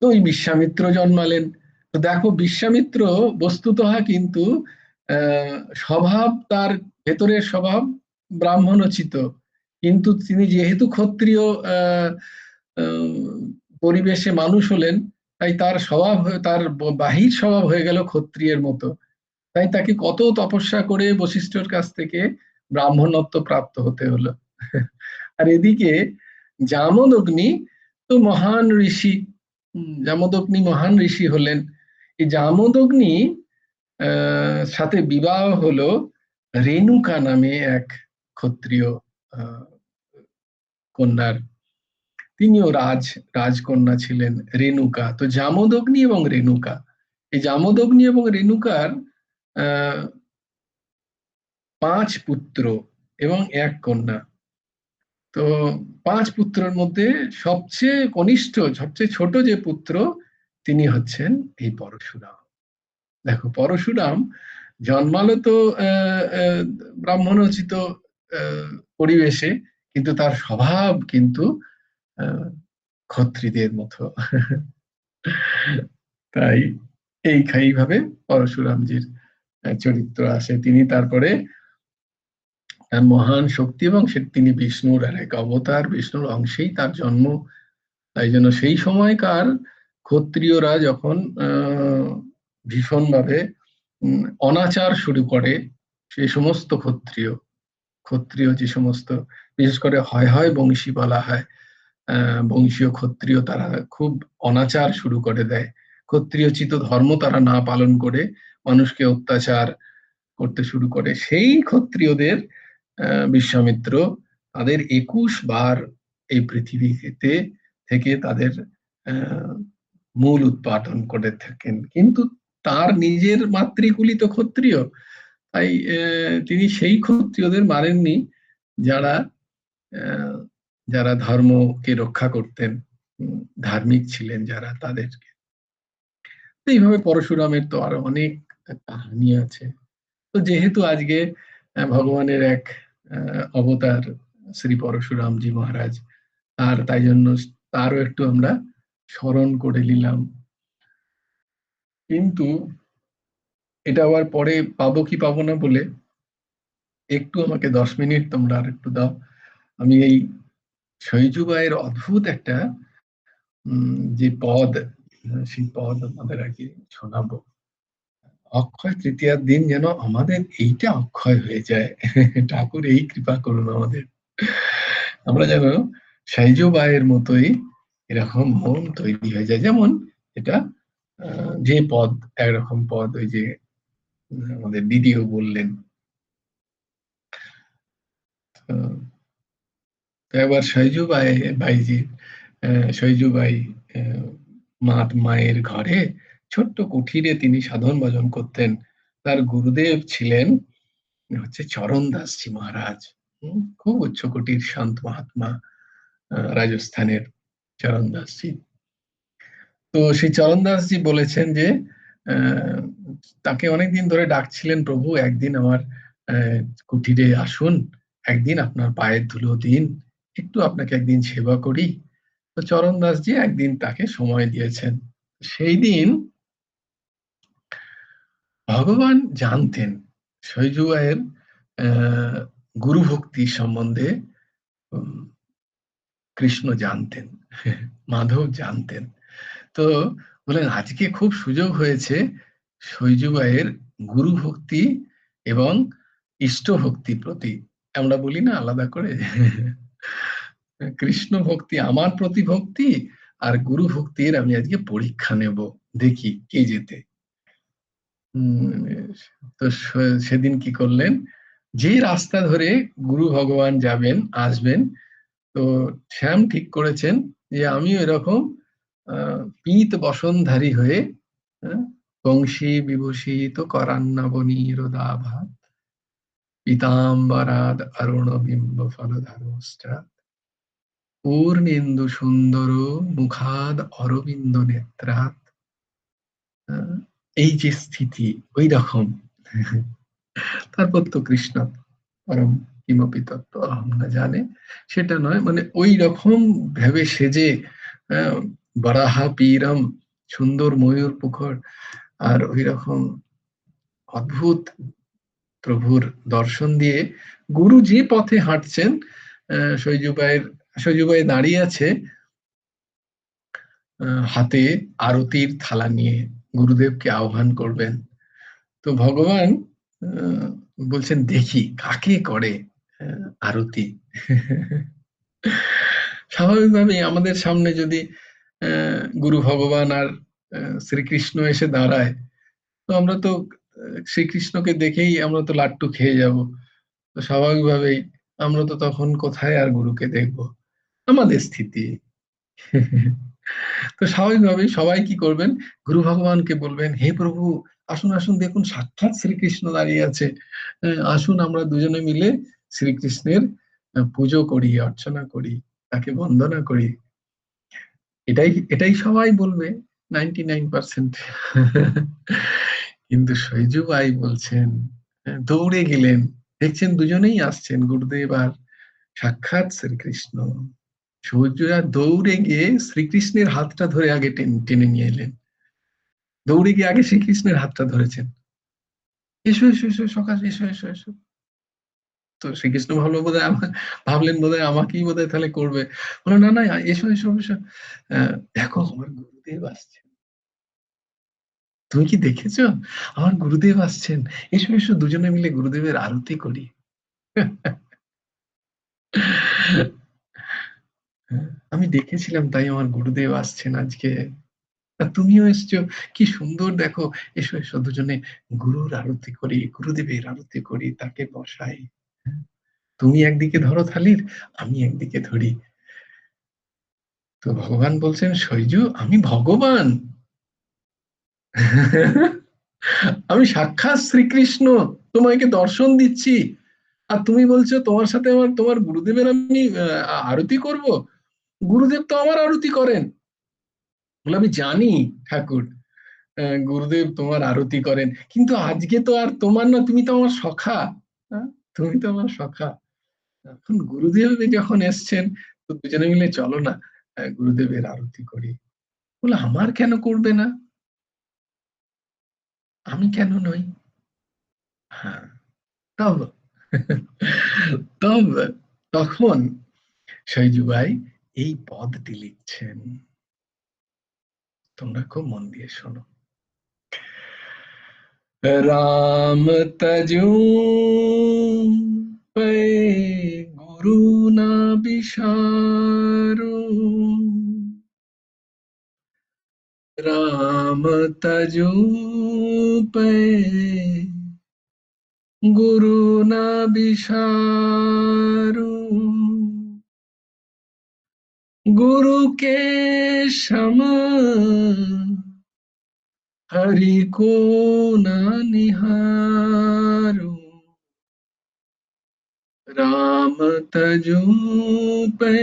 তো ওই বিশ্বামিত্র জন্মালেন। তো দেখো বিশ্বামিত্র বস্তুতঃ কিন্তু স্বভাব, তার ভেতরের স্বভাব ব্রাহ্মণোচিত, কিন্তু তিনি যেহেতু ক্ষত্রিয় পরিবেশে মানুষ হলেন, তাই তার স্বভাব তার বাহির স্বভাব হয়ে গেল ক্ষত্রিয়ের মতো। তাই তাকে কত তপস্যা করে বশিষ্ঠর কাছ থেকে ব্রাহ্মণত্ব প্রাপ্ত হতে হলো। আর এদিকে জামদগ্নি তো মহান ঋষি, জামদগ্নি মহান ঋষি হলেন। এই জামদগ্নি সাথে বিবাহ হলো রেণুকা নামে এক ক্ষত্রিয় কন্যার। তিনিও রাজকন্যা ছিলেন রেণুকা। তো জামদগ্নি এবং রেণুকা, এই জামদগ্নি এবং রেণুকার 5 পুত্র এবং 1 কন্যা। তো 5 পুত্রের মধ্যে সবচেয়ে কনিষ্ঠ, সবচেয়ে ছোট যে পুত্র, তিনি হচ্ছেন এই পরশুরাম। দেখো, পরশুরাম জন্মালো তো ব্রাহ্মণোচিত পরিবেশে, কিন্তু তার স্বভাব কিন্তু ক্ষত্রিয়দের মতো। তাই এইভাবে পরশুরামজির চরিত্র আসে। তিনি তারপরে মহান শক্তি এবং তিনি বিষ্ণুর এক অবতার, বিষ্ণুর অংশেই তার জন্ম। তাই জন্য সেই সময়কার ক্ষত্রিয়রা যখন ভীষণভাবে অনাচার শুরু করে, সেই সমস্ত ক্ষত্রিয় যে সমস্ত, বিশেষ করে হয় বংশী বলা হয়, বংশীয় ক্ষত্রিয়, তারা খুব অনাচার শুরু করে দেয়। ক্ষত্রিয়োচিত ধর্ম তারা না পালন করে মানুষকে অত্যাচার করতে শুরু করে। সেই ক্ষত্রিয়দের বিশ্বামিত্র তাদের 21 বার এই পৃথিবীতে থেকে তাদের মূল উৎপাদন করে থাকেন। কিন্তু তার নিজের মাতৃকুলই তো ক্ষত্রিয়, তাই তিনি সেই ক্ষত্রিয়দের মারেননি যারা ধর্মকে রক্ষা করতেন, ধার্মিক ছিলেন যারা, তাদেরকে। এইভাবে পরশুরামের তো আরো অনেক কাহিনী আছে। তো যেহেতু আজকে ভগবানের এক অবতার শ্রী পরশুরামজি মহারাজ, আর তাই জন্য তারও একটু আমরা স্মরণ করে নিলাম। কিন্তু এটা আবার পরে পাবো কি পাবো না বলে একটু আমাকে 10 মিনিট তোমরা আর একটু দাও। আমি এই শৈজুবাইয়ের অদ্ভুত একটা যে পদ, সেই পদ আমাদের আগে শোনাবো। অক্ষয় তৃতীয়ার দিন যেন আমাদের এইটা অক্ষয় হয়ে যায়। ঠাকুর এই কৃপা করুন আমাদের, আমরা যেন শৈজুবাইয়ের মতোই এরকম মন তৈরি হয়ে যায়। যেমন এটা যে পদ, একরকম পদ ওই যে আমাদের দিদিও বললেন। এবার শৈজুবাই মায়ের ঘরে ছোট্ট কুঠিরে তিনি সাধন ভজন করতেন। তার গুরুদেব ছিলেন হচ্ছে চরণদাসজি মহারাজ, খুব উচ্চকোটির শান্ত মহাত্মা, রাজস্থানের চরণদাসজি। তো সেই চরণদাসজি বলেছেন যে তাকে অনেকদিন ধরে ডাকছিলেন, প্রভু একদিন আমার কুঠিরে আসুন, একদিন আপনার পায়ের ধুলো দিন, একটু আপনাকে একদিন সেবা করি। তো চরণদাসজি একদিন তাকে সময় দিয়েছেন। সেই দিন ভগবান জানতেন শৈজুবাইয়ের গুরু ভক্তি সম্বন্ধে, কৃষ্ণ জানতেন, মাধব জানতেন। তো বলেন আজকে খুব সুযোগ হয়েছে শৈজুবাইয়ের গুরু ভক্তি এবং ইষ্ট ভক্তি প্রতি, আমরা বলি না আলাদা করে, কৃষ্ণ ভক্তি আমার প্রতি ভক্তি, আর গুরু ভক্তির আমি আজকে পরীক্ষা নেব, দেখি কে যেতে। তো সেদিন কি করলেন, যে রাস্তা ধরে গুরু ভগবান যাবেন আসবেন, তো শ্যাম ঠিক করেছেন যে আমিও এরকম পীত বসনধারী হয়ে, বংশী বিভূষিত করান্নাবনীরোদাভাত পীতাম্বরাদ অরুণবিম্ব ফলধরোষ্টাৎ পূর্ণেন্দু সুন্দর মুখাদ অরবিন্দ নেত্রাৎ, এই যে স্থিতি ওই রকম। তারপর তো কৃষ্ণ পরম কিমপি তত্ত্ব অহং না জানে, সেটা নয়, মানে ওই রকম ভেবে সেজে বরাহা পীরম, সুন্দর ময়ূর পুখর, আর ওই রকম অদ্ভুত প্রভুর দর্শন দিয়ে গুরু যে পথে হাঁটছেন, শৈজুবাই দাঁড়িয়ে আছে, হাতে আরতির থালা নিয়ে গুরুদেবকে আহ্বান করবেন। তো ভগবান বলছেন দেখি কাকে করে আরতি। স্বাভাবিকভাবে আমাদের সামনে যদি গুরু ভগবান আর শ্রীকৃষ্ণ এসে দাঁড়ায়, তো আমরা তো শ্রীকৃষ্ণকে দেখেই আমরা তো লাট্টু খেয়ে যাব। তো স্বাভাবিকভাবেই আমরা তো তখন কোথায় আর গুরুকে দেখব, আমাদের স্থিতি। তো স্বাভাবিকভাবেই সবাই কি করবেন, গুরু ভগবানকে বলবেন, হে প্রভু আসুন আসুন, দেখুন সাক্ষাৎ শ্রীকৃষ্ণ দাঁড়িয়ে আছে, আসুন আমরা দুজনে মিলে শ্রীকৃষ্ণের পুজো করি, অর্চনা করি, তাকে বন্দনা করি। এটাই এটাই সবাই বলবে 99%। কিন্তু সৈজু ভাই বলছেন, দৌড়ে গেলেন, দেখছেন দুজনেই আসছেন, গুরুদেব আর সাক্ষাৎ শ্রীকৃষ্ণ। সূর্যরা দৌড়ে গিয়ে শ্রীকৃষ্ণের হাতটা ধরে আগে টেনে নিয়ে এলেন, দৌড়ে গিয়ে আগে শ্রীকৃষ্ণের হাতটা ধরেছেন, এসো এসো এসো সকাশ, এসো এসো এসো। তো শ্রীকৃষ্ণ ভাবলেন বোধহয় আমাকেই বোধহয় তাহলে করবে, বলো না না এসো এসো এসো, দেখো আমার গুরুদেব আসছেন, তুমি কি দেখেছো আমার গুরুদেব আসছেন, এসো এসো দুজনে মিলে গুরুদেবের আরতি করি। আমি দেখেছিলাম তাই আমার গুরুদেব আসছেন আজকে, আর তুমিও এসছো, কি সুন্দর দেখো, এসো এসো দুজনে গুরুর আরতি করি, গুরুদেবের আরতি করি, তাকে বসাই, তুমি একদিকে ধরো থালির, আমি একদিকে ধরি। তো ভগবান বলছেন, সৈজু আমি ভগবান, আমি সাক্ষাৎ শ্রীকৃষ্ণ, তোমাকে দর্শন দিচ্ছি, আর তুমি বলছো তোমার সাথে আমার তোমার গুরুদেবের আমি আরতি করব, গুরুদেব তো আমার আরতি করেন। বলে আমি জানি ঠাকুর, গুরুদেব তোমার আরতি করেন, কিন্তু আজকে তো আর তোমার না, তুমি তো আমার সখা, তুমি তো আমার সখা, এখন গুরুদেব যখন এসছেন তো দুজনে মিলে চলো না গুরুদেবের আরতি করি। বলে আমার কেন করবে না, আমি কেন নই? হ্যাঁ, তব তব তখন সৈজু ভাই এই পদটি লিখছেন, তোমরা খুব মন দিয়ে শোনো। राम तजूं पे गुरु ना बिसारू, राम तजूं पे गुरु ना बिसारू, गुरु के सम हरि को ना निहारू, राम तजूं पे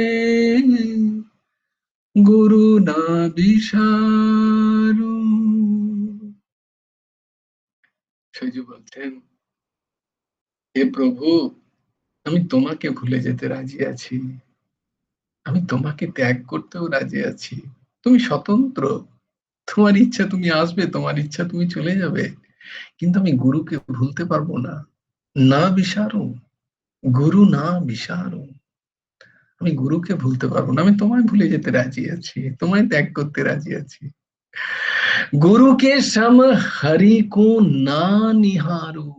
गुरु ना बिसारू। সৈজু বলছেন, হে প্রভু আমি তোমাকে ভুলে যেতে রাজি আছি, আমি তোমাকে ত্যাগ করতেও রাজি আছি, তুমি স্বতন্ত্র, তোমার ইচ্ছা তুমি আসবে, তোমার ইচ্ছা তুমি চলে যাবে, কিন্তু আমি গুরুকে ভুলতে পারবো না, না বিসারু, গুরু না বিসারু, আমি গুরুকে ভুলতে পারবো না, আমি তোমায় ভুলে যেতে রাজি আছি, তোমায় ত্যাগ করতে রাজি আছি। গুরুকে সম হরি কো না নিহারু,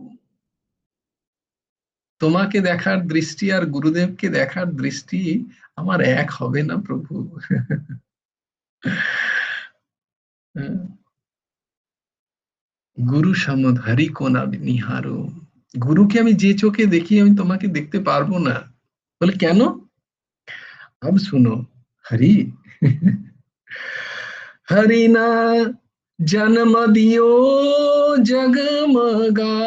তোমাকে দেখার দৃষ্টি আর গুরুদেবকে দেখার দৃষ্টি আমার এক হবে না প্রভু। গুরু সমদ হরি কো না নিহারু, গুরুকে আমি যে চোখে দেখি আমি তোমাকে দেখতে পারবো না। বলে কেন? अब सुनो हरि, हरि ना जन्म दियो जगमगाही,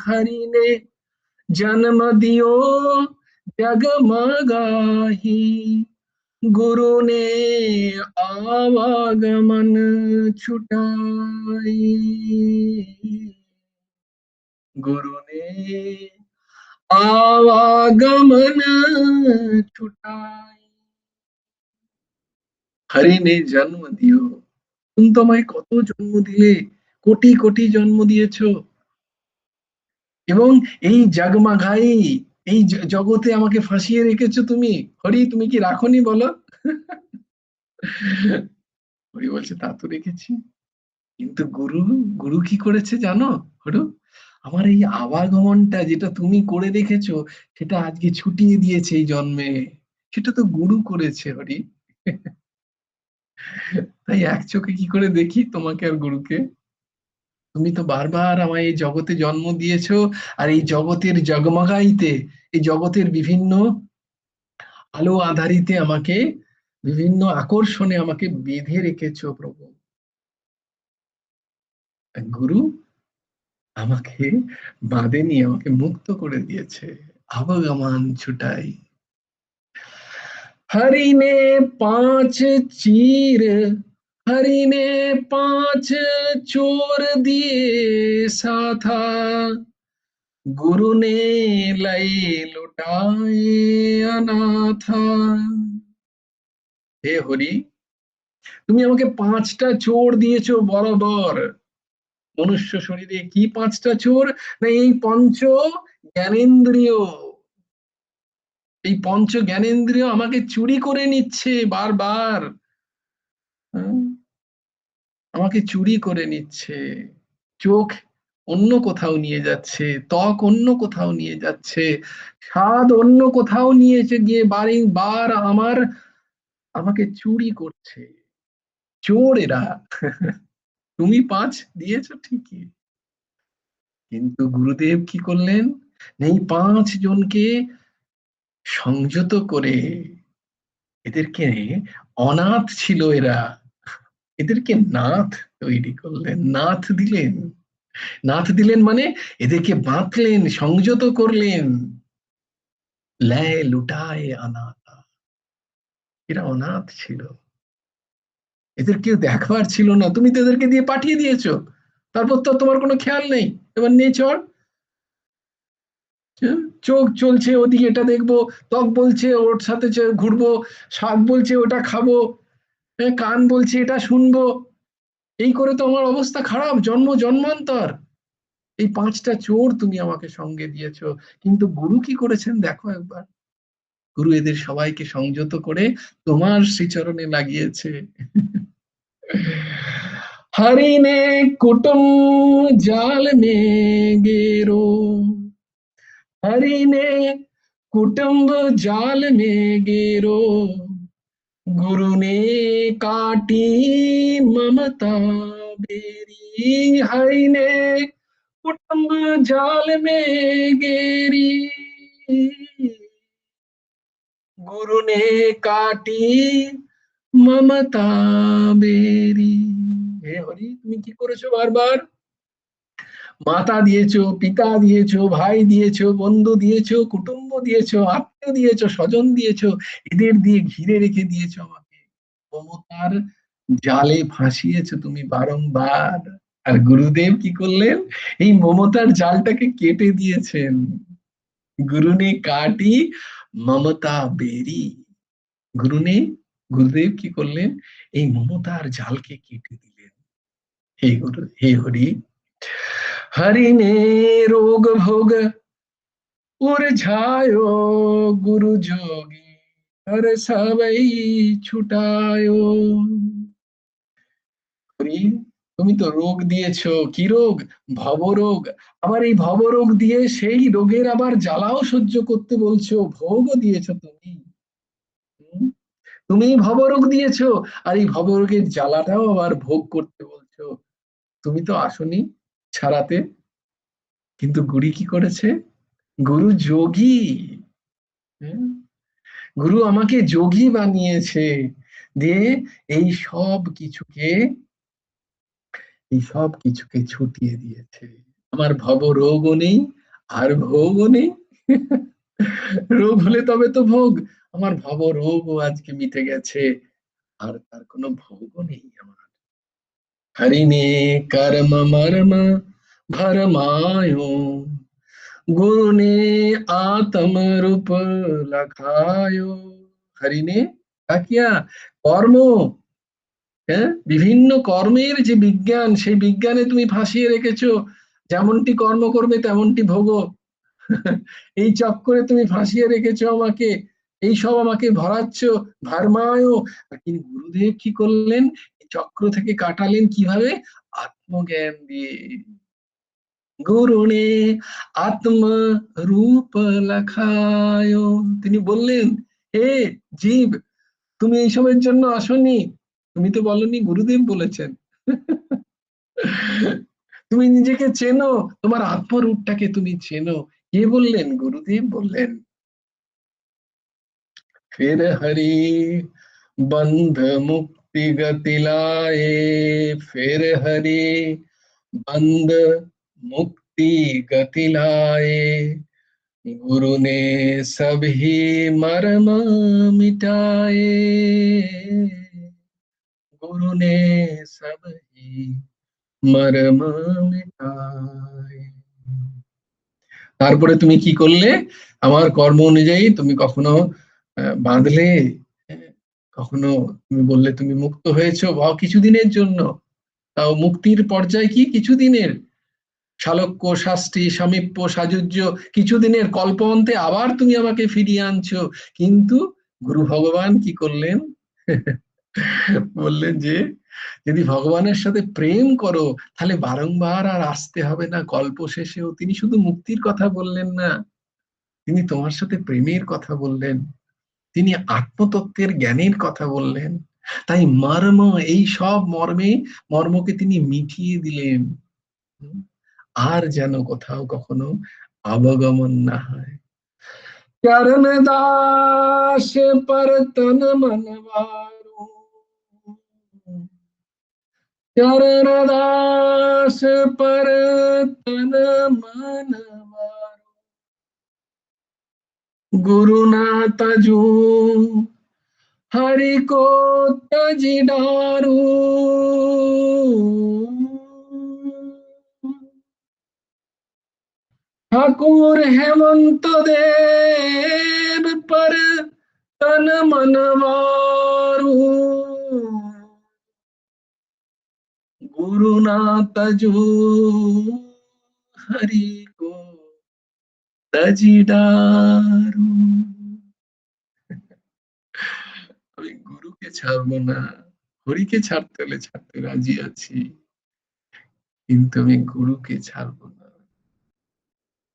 हरि ने जन्म दियो जगमगाही, गुरु ने आवागमन छुटाई, गुरु ने आवागमन छुटाई, हरि ने जन्म दियो, তুমি তো আমায় কত জন্ম দিলে, কোটি কোটি জন্ম দিয়েছো, এবং এই জাগমাঘাই, এই জগতে আমাকে ফাঁসিয়ে রেখেছো তুমি, হরি তুমি কি রাখোনি বলো? হরি বলছে তা তো রেখেছি, কিন্তু গুরু গুরু কি করেছে জানো হরু? আমার এই আবাগমনটা যেটা তুমি করে রেখেছো সেটা আজকে ছুটিয়ে দিয়েছে এই জন্মে। সেটা তো গুরু করেছে হরি। তাই এক চোখে কি করে দেখি তোমাকে আর গুরুকে? তুমি তো বারবার আমায় এই জগতে জন্ম দিয়েছো, আর এই জগতের জগমগাইতে, এই জগতের বিভিন্ন আলো আধারিতে আমাকে, বিভিন্ন আকর্ষণে আমাকে বেঁধে রেখেছো প্রভু। গুরু আমাকে বাঁধেনি, আমাকে মুক্ত করে দিয়েছে। আবগমান ছুটাই। हरि ने 5 चीर, हरि ने 5 चोर दिए साथा, गुरु ने लय लुटाए अनाथा। হে হরি, তুমি আমাকে 5টা চোর দিয়েছো বরাবর মনুষ্য শরীরে। কি 5টা চোর? না এই পঞ্চ জ্ঞানেন্দ্রিয়, এই পঞ্চ জ্ঞানেন্দ্রিয় আমাকে চুরি করে নিচ্ছে বারবার। হ্যাঁ? আমাকে চুরি করে নিচ্ছে। চোখ অন্য কোথাও নিয়ে যাচ্ছে, ত্বক অন্য কোথাও নিয়ে যাচ্ছে, স্বাদ অন্য কোথাও নিয়ে গিয়ে বারবার আমাকে চুরি করছে। চোর এরা। তুমি 5 দিয়েছো ঠিকই, কিন্তু গুরুদেব কি করলেন? এই 5 জনকে সংযত করে, এদেরকে, অনাথ ছিল এরা, এদেরকে নাথ তৈরি করলেন, নাথ দিলেন। নাথ দিলেন মানে এদেরকে বাঁধলেন, সংযত করলেন। ল্যায় লুটায় অনাথা। এরা অনাথ ছিল, এদের কেউ দেখবার ছিল না, তুমি তো এদেরকে দিয়ে পাঠিয়ে দিয়েছো, তারপর তো তোমার কোনো খেয়াল নেই। এবার নে চল। চোখ চলছে ওদিকে এটা দেখবো, ত্বক বলছে ওর সাথে ঘুরবো, স্বাদ বলছে ওটা খাবো, কান বলছে এটা শুনবো। এই করে তো আমার অবস্থা খারাপ জন্ম জন্মান্তর। এই 5টা চোর তুমি আমাকে সঙ্গে দিয়েছো, কিন্তু গুরু কি করেছেন দেখো একবার। গুরু এদের সবাইকে সংযত করে তোমার শ্রীচরণে লাগিয়েছে। हरि ने कुटुम्ब जाल में गेरो, हरि ने कुटुम्ब जाल में गेरो, गुरु ने काटी ममता बेरी। हरि ने कुटुम्ब जाल में गेरी, गुरु ने काटी মমতা বেরি। হে হরি, তুমি কি করেছো বারবার? মাতা দিয়েছো, পিতা দিয়েছো, ভাই দিয়েছো, বন্ধু দিয়েছো, কুটুম্ব দিয়েছো, আত্মীয় দিয়েছো, স্বজন দিয়েছো, এদের দিয়ে ঘিরে রেখে দিয়েছো আমাকে। মমতার জালে ফাঁসিয়েছো তুমি বারংবার। আর গুরুদেব কি করলেন? এই মমতার জালটাকে কেটে দিয়েছেন। গুরু নে কাটি মমতা বেরি। গুরুদেব কি করলেন? এই মমতার জালকে কেটে দিলেন। হে গুরু, হে হরি। হরি নে রোগ ভোগ উরঝায়ো, গুরু যোগী হর সবাই ছুটায়ো। হরি, তুমি তো রোগ দিয়েছো। কি রোগ? ভবরোগ। আবার এই ভবরোগ দিয়ে সেই রোগের আবার জ্বালাও সহ্য করতে বলছো, ভোগও দিয়েছো তুমি। তুমি ভবরোগ দিয়েছো, আর এই ভবরোগের জ্বালাটাও আবার ভোগ করতে বলছো। তুমি তো আসনি ছাড়াতে, কিন্তু গুরু কি করেছে? গুরু যোগী। গুরু আমাকে যোগী বানিয়েছে, দিয়ে এই সব কিছুকে, এই সব কিছুকে ছুটিয়ে দিয়েছে। আমার ভব রোগও নেই, আর ভোগও নেই। রোগ হলে তবে তো ভোগ, আমার ভব রোগও আজকে মিটে গেছে, আর তার কোনো ভোগও নেই আমার। हरि ने कर्म मर्म भरमायो, गुरु ने आत्म रूप लखायो। हरि ने क्या किया? কর্ম, হ্যাঁ, বিভিন্ন কর্মের যে বিজ্ঞান, সেই বিজ্ঞানে তুমি ফাঁসিয়ে রেখেছো। যেমনটি কর্ম করবে তেমনটি ভোগ। এই চক্করে তুমি ফাঁসিয়ে রেখেছো আমাকে। এইসব আমাকে ভরাচ্ছ ভারমায়। আর কিন্তু গুরুদেব কি করলেন, চক্র থেকে কাটালেন কিভাবে, আত্মজ্ঞান দিয়ে। গুরুনে আত্ম রূপ লখায়, তিনি বললেন, হে জীব, তুমি এইসবের জন্য আসনি, তুমি তো বলনি, গুরুদেব বলেছেন। তুমি নিজেকে চেনো, তোমার আত্মরূপটাকে তুমি চেনো। কে বললেন, গুরুদেব বললেন। फिर हरि बंध मुक्ति गति लाए, फिर हरि बंध मुक्ति गति लाए, गुरु ने सभी मर्म मिटाए, गुरु ने सभी मर्म मिटाए। তারপরে তুমি কি করলে, আমার কর্ম অনুযায়ী তুমি কখনো বাঁধলে, কখনো তুমি বললে তুমি মুক্ত হয়েছো কিছুদিনের জন্য, তাও মুক্তির পর্যায় কি কিছুদিনের, শালক্য শাস্তি সামীপ্য সাযুজ্য কিছুদিনের, কল্প অন্তে আবার তুমি আমাকে ফিরিয়ে আনছো। কিন্তু গুরু ভগবান কি করলেন, বললেন যে যদি ভগবানের সাথে প্রেম করো তাহলে বারংবার আর আসতে হবে না, কল্প শেষেও। তিনি শুধু মুক্তির কথা বললেন না, তিনি তোমার সাথে প্রেমের কথা বললেন, তিনি আত্মতত্ত্বের জ্ঞানের কথা বললেন। তাই মর্ম, এই সব মর্মকে তিনি মিটিয়ে দিলেন, আর যেন কোথাও কখনো অবগমন না হয়। চরণ দাস পর তন মনবারু, চরণ দাস পর তন মনবারু, गुरु ना तजू हरि को तज डारू, ठाकुर हेमंत देव पर तन मनवारू, गुरु ना तजू हरि को तजी डारू। আমি গুরুকে ছাড়বো না, হরিকে ছাড়তে হলে ছাড়তে রাজি আছি, কিন্তু আমি গুরুকে ছাড়বো না।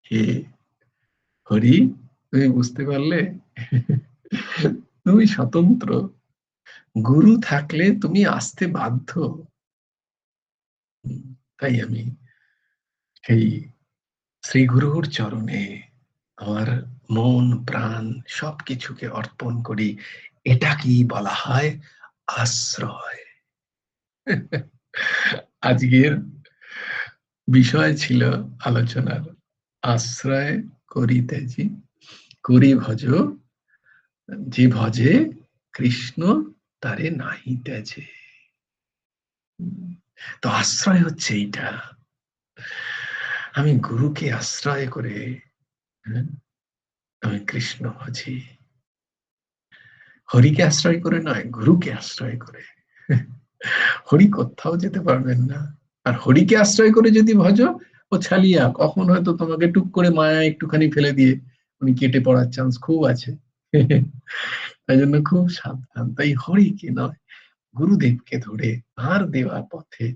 হে হরি, তুমি বুঝতে পারলে, তুমি স্বতন্ত্র, গুরু থাকলে তুমি আসতে বাধ্য। তাই আমি সেই শ্রী গুরুর চরণে আমার মন প্রাণ সবকিছুকে অর্পণ করি। এটা কি বলা হয়, আশ্রয়। আজকের বিষয় ছিল আলোচনার, আশ্রয় করিতেছি, করি ভজ, যে ভজে কৃষ্ণ তারে নাহি তেজে। তো আশ্রয় হচ্ছে এইটা, আমি গুরুকে আশ্রয় করে আমি কৃষ্ণ ভজি, হরিকে আশ্রয় করে নয়, গুরুকে আশ্রয় করে। হরি কোথাও যেতে পারবেন না, আর হরিকে আশ্রয় করে যদি ভজ, ও ছালিয়া, কখন হয়তো তোমাকে টুক করে মায়া একটুখানি ফেলে দিয়ে উনি কেটে পড়ার চান্স খুব আছে। তাই জন্য খুব সাবধান। তাই হরিকে নয়, গুরুদেবকে ধরে তার দেওয়া পথে,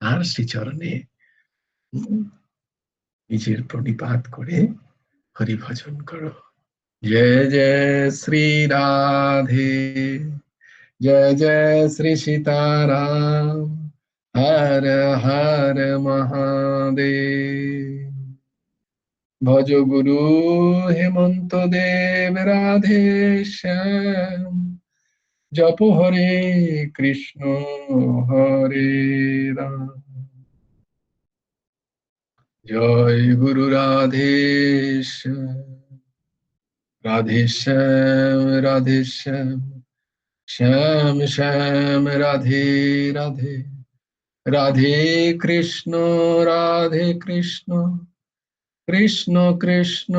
তার শ্রীচরণে নিজের প্রণিপাত করে হরি ভজন করো। জয় জয় শ্রী রাধে, জয় জয় শ্রী সীতারাম, হর হর মহাদেব। ভজ গুরু হেমন্ত দেব রাধে শ্যাম, জপ হরে কৃষ্ণ হরে রাম। জয় গুরু রাধে শ্যাম, রাধে শ্যাম রাধে শ্যাম, শ্যাম শ্যাম রাধে রাধে, রাধে কৃষ্ণ রাধে কৃষ্ণ, কৃষ্ণ কৃষ্ণ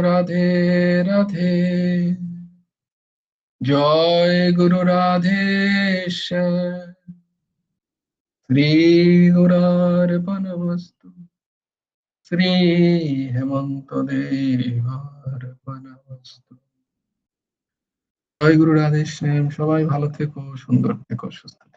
রাধে রাধে। জয় গুরু রাধে শ্যাম, শ্রী গুরার্পণমস্তু, শ্রী হেমন্ত দেবার্পণমস্তু। জয় গুরু রাধেশ্যাম, সবাই ভালো থেকো, সুন্দর থেকো, সুস্থ থেকো।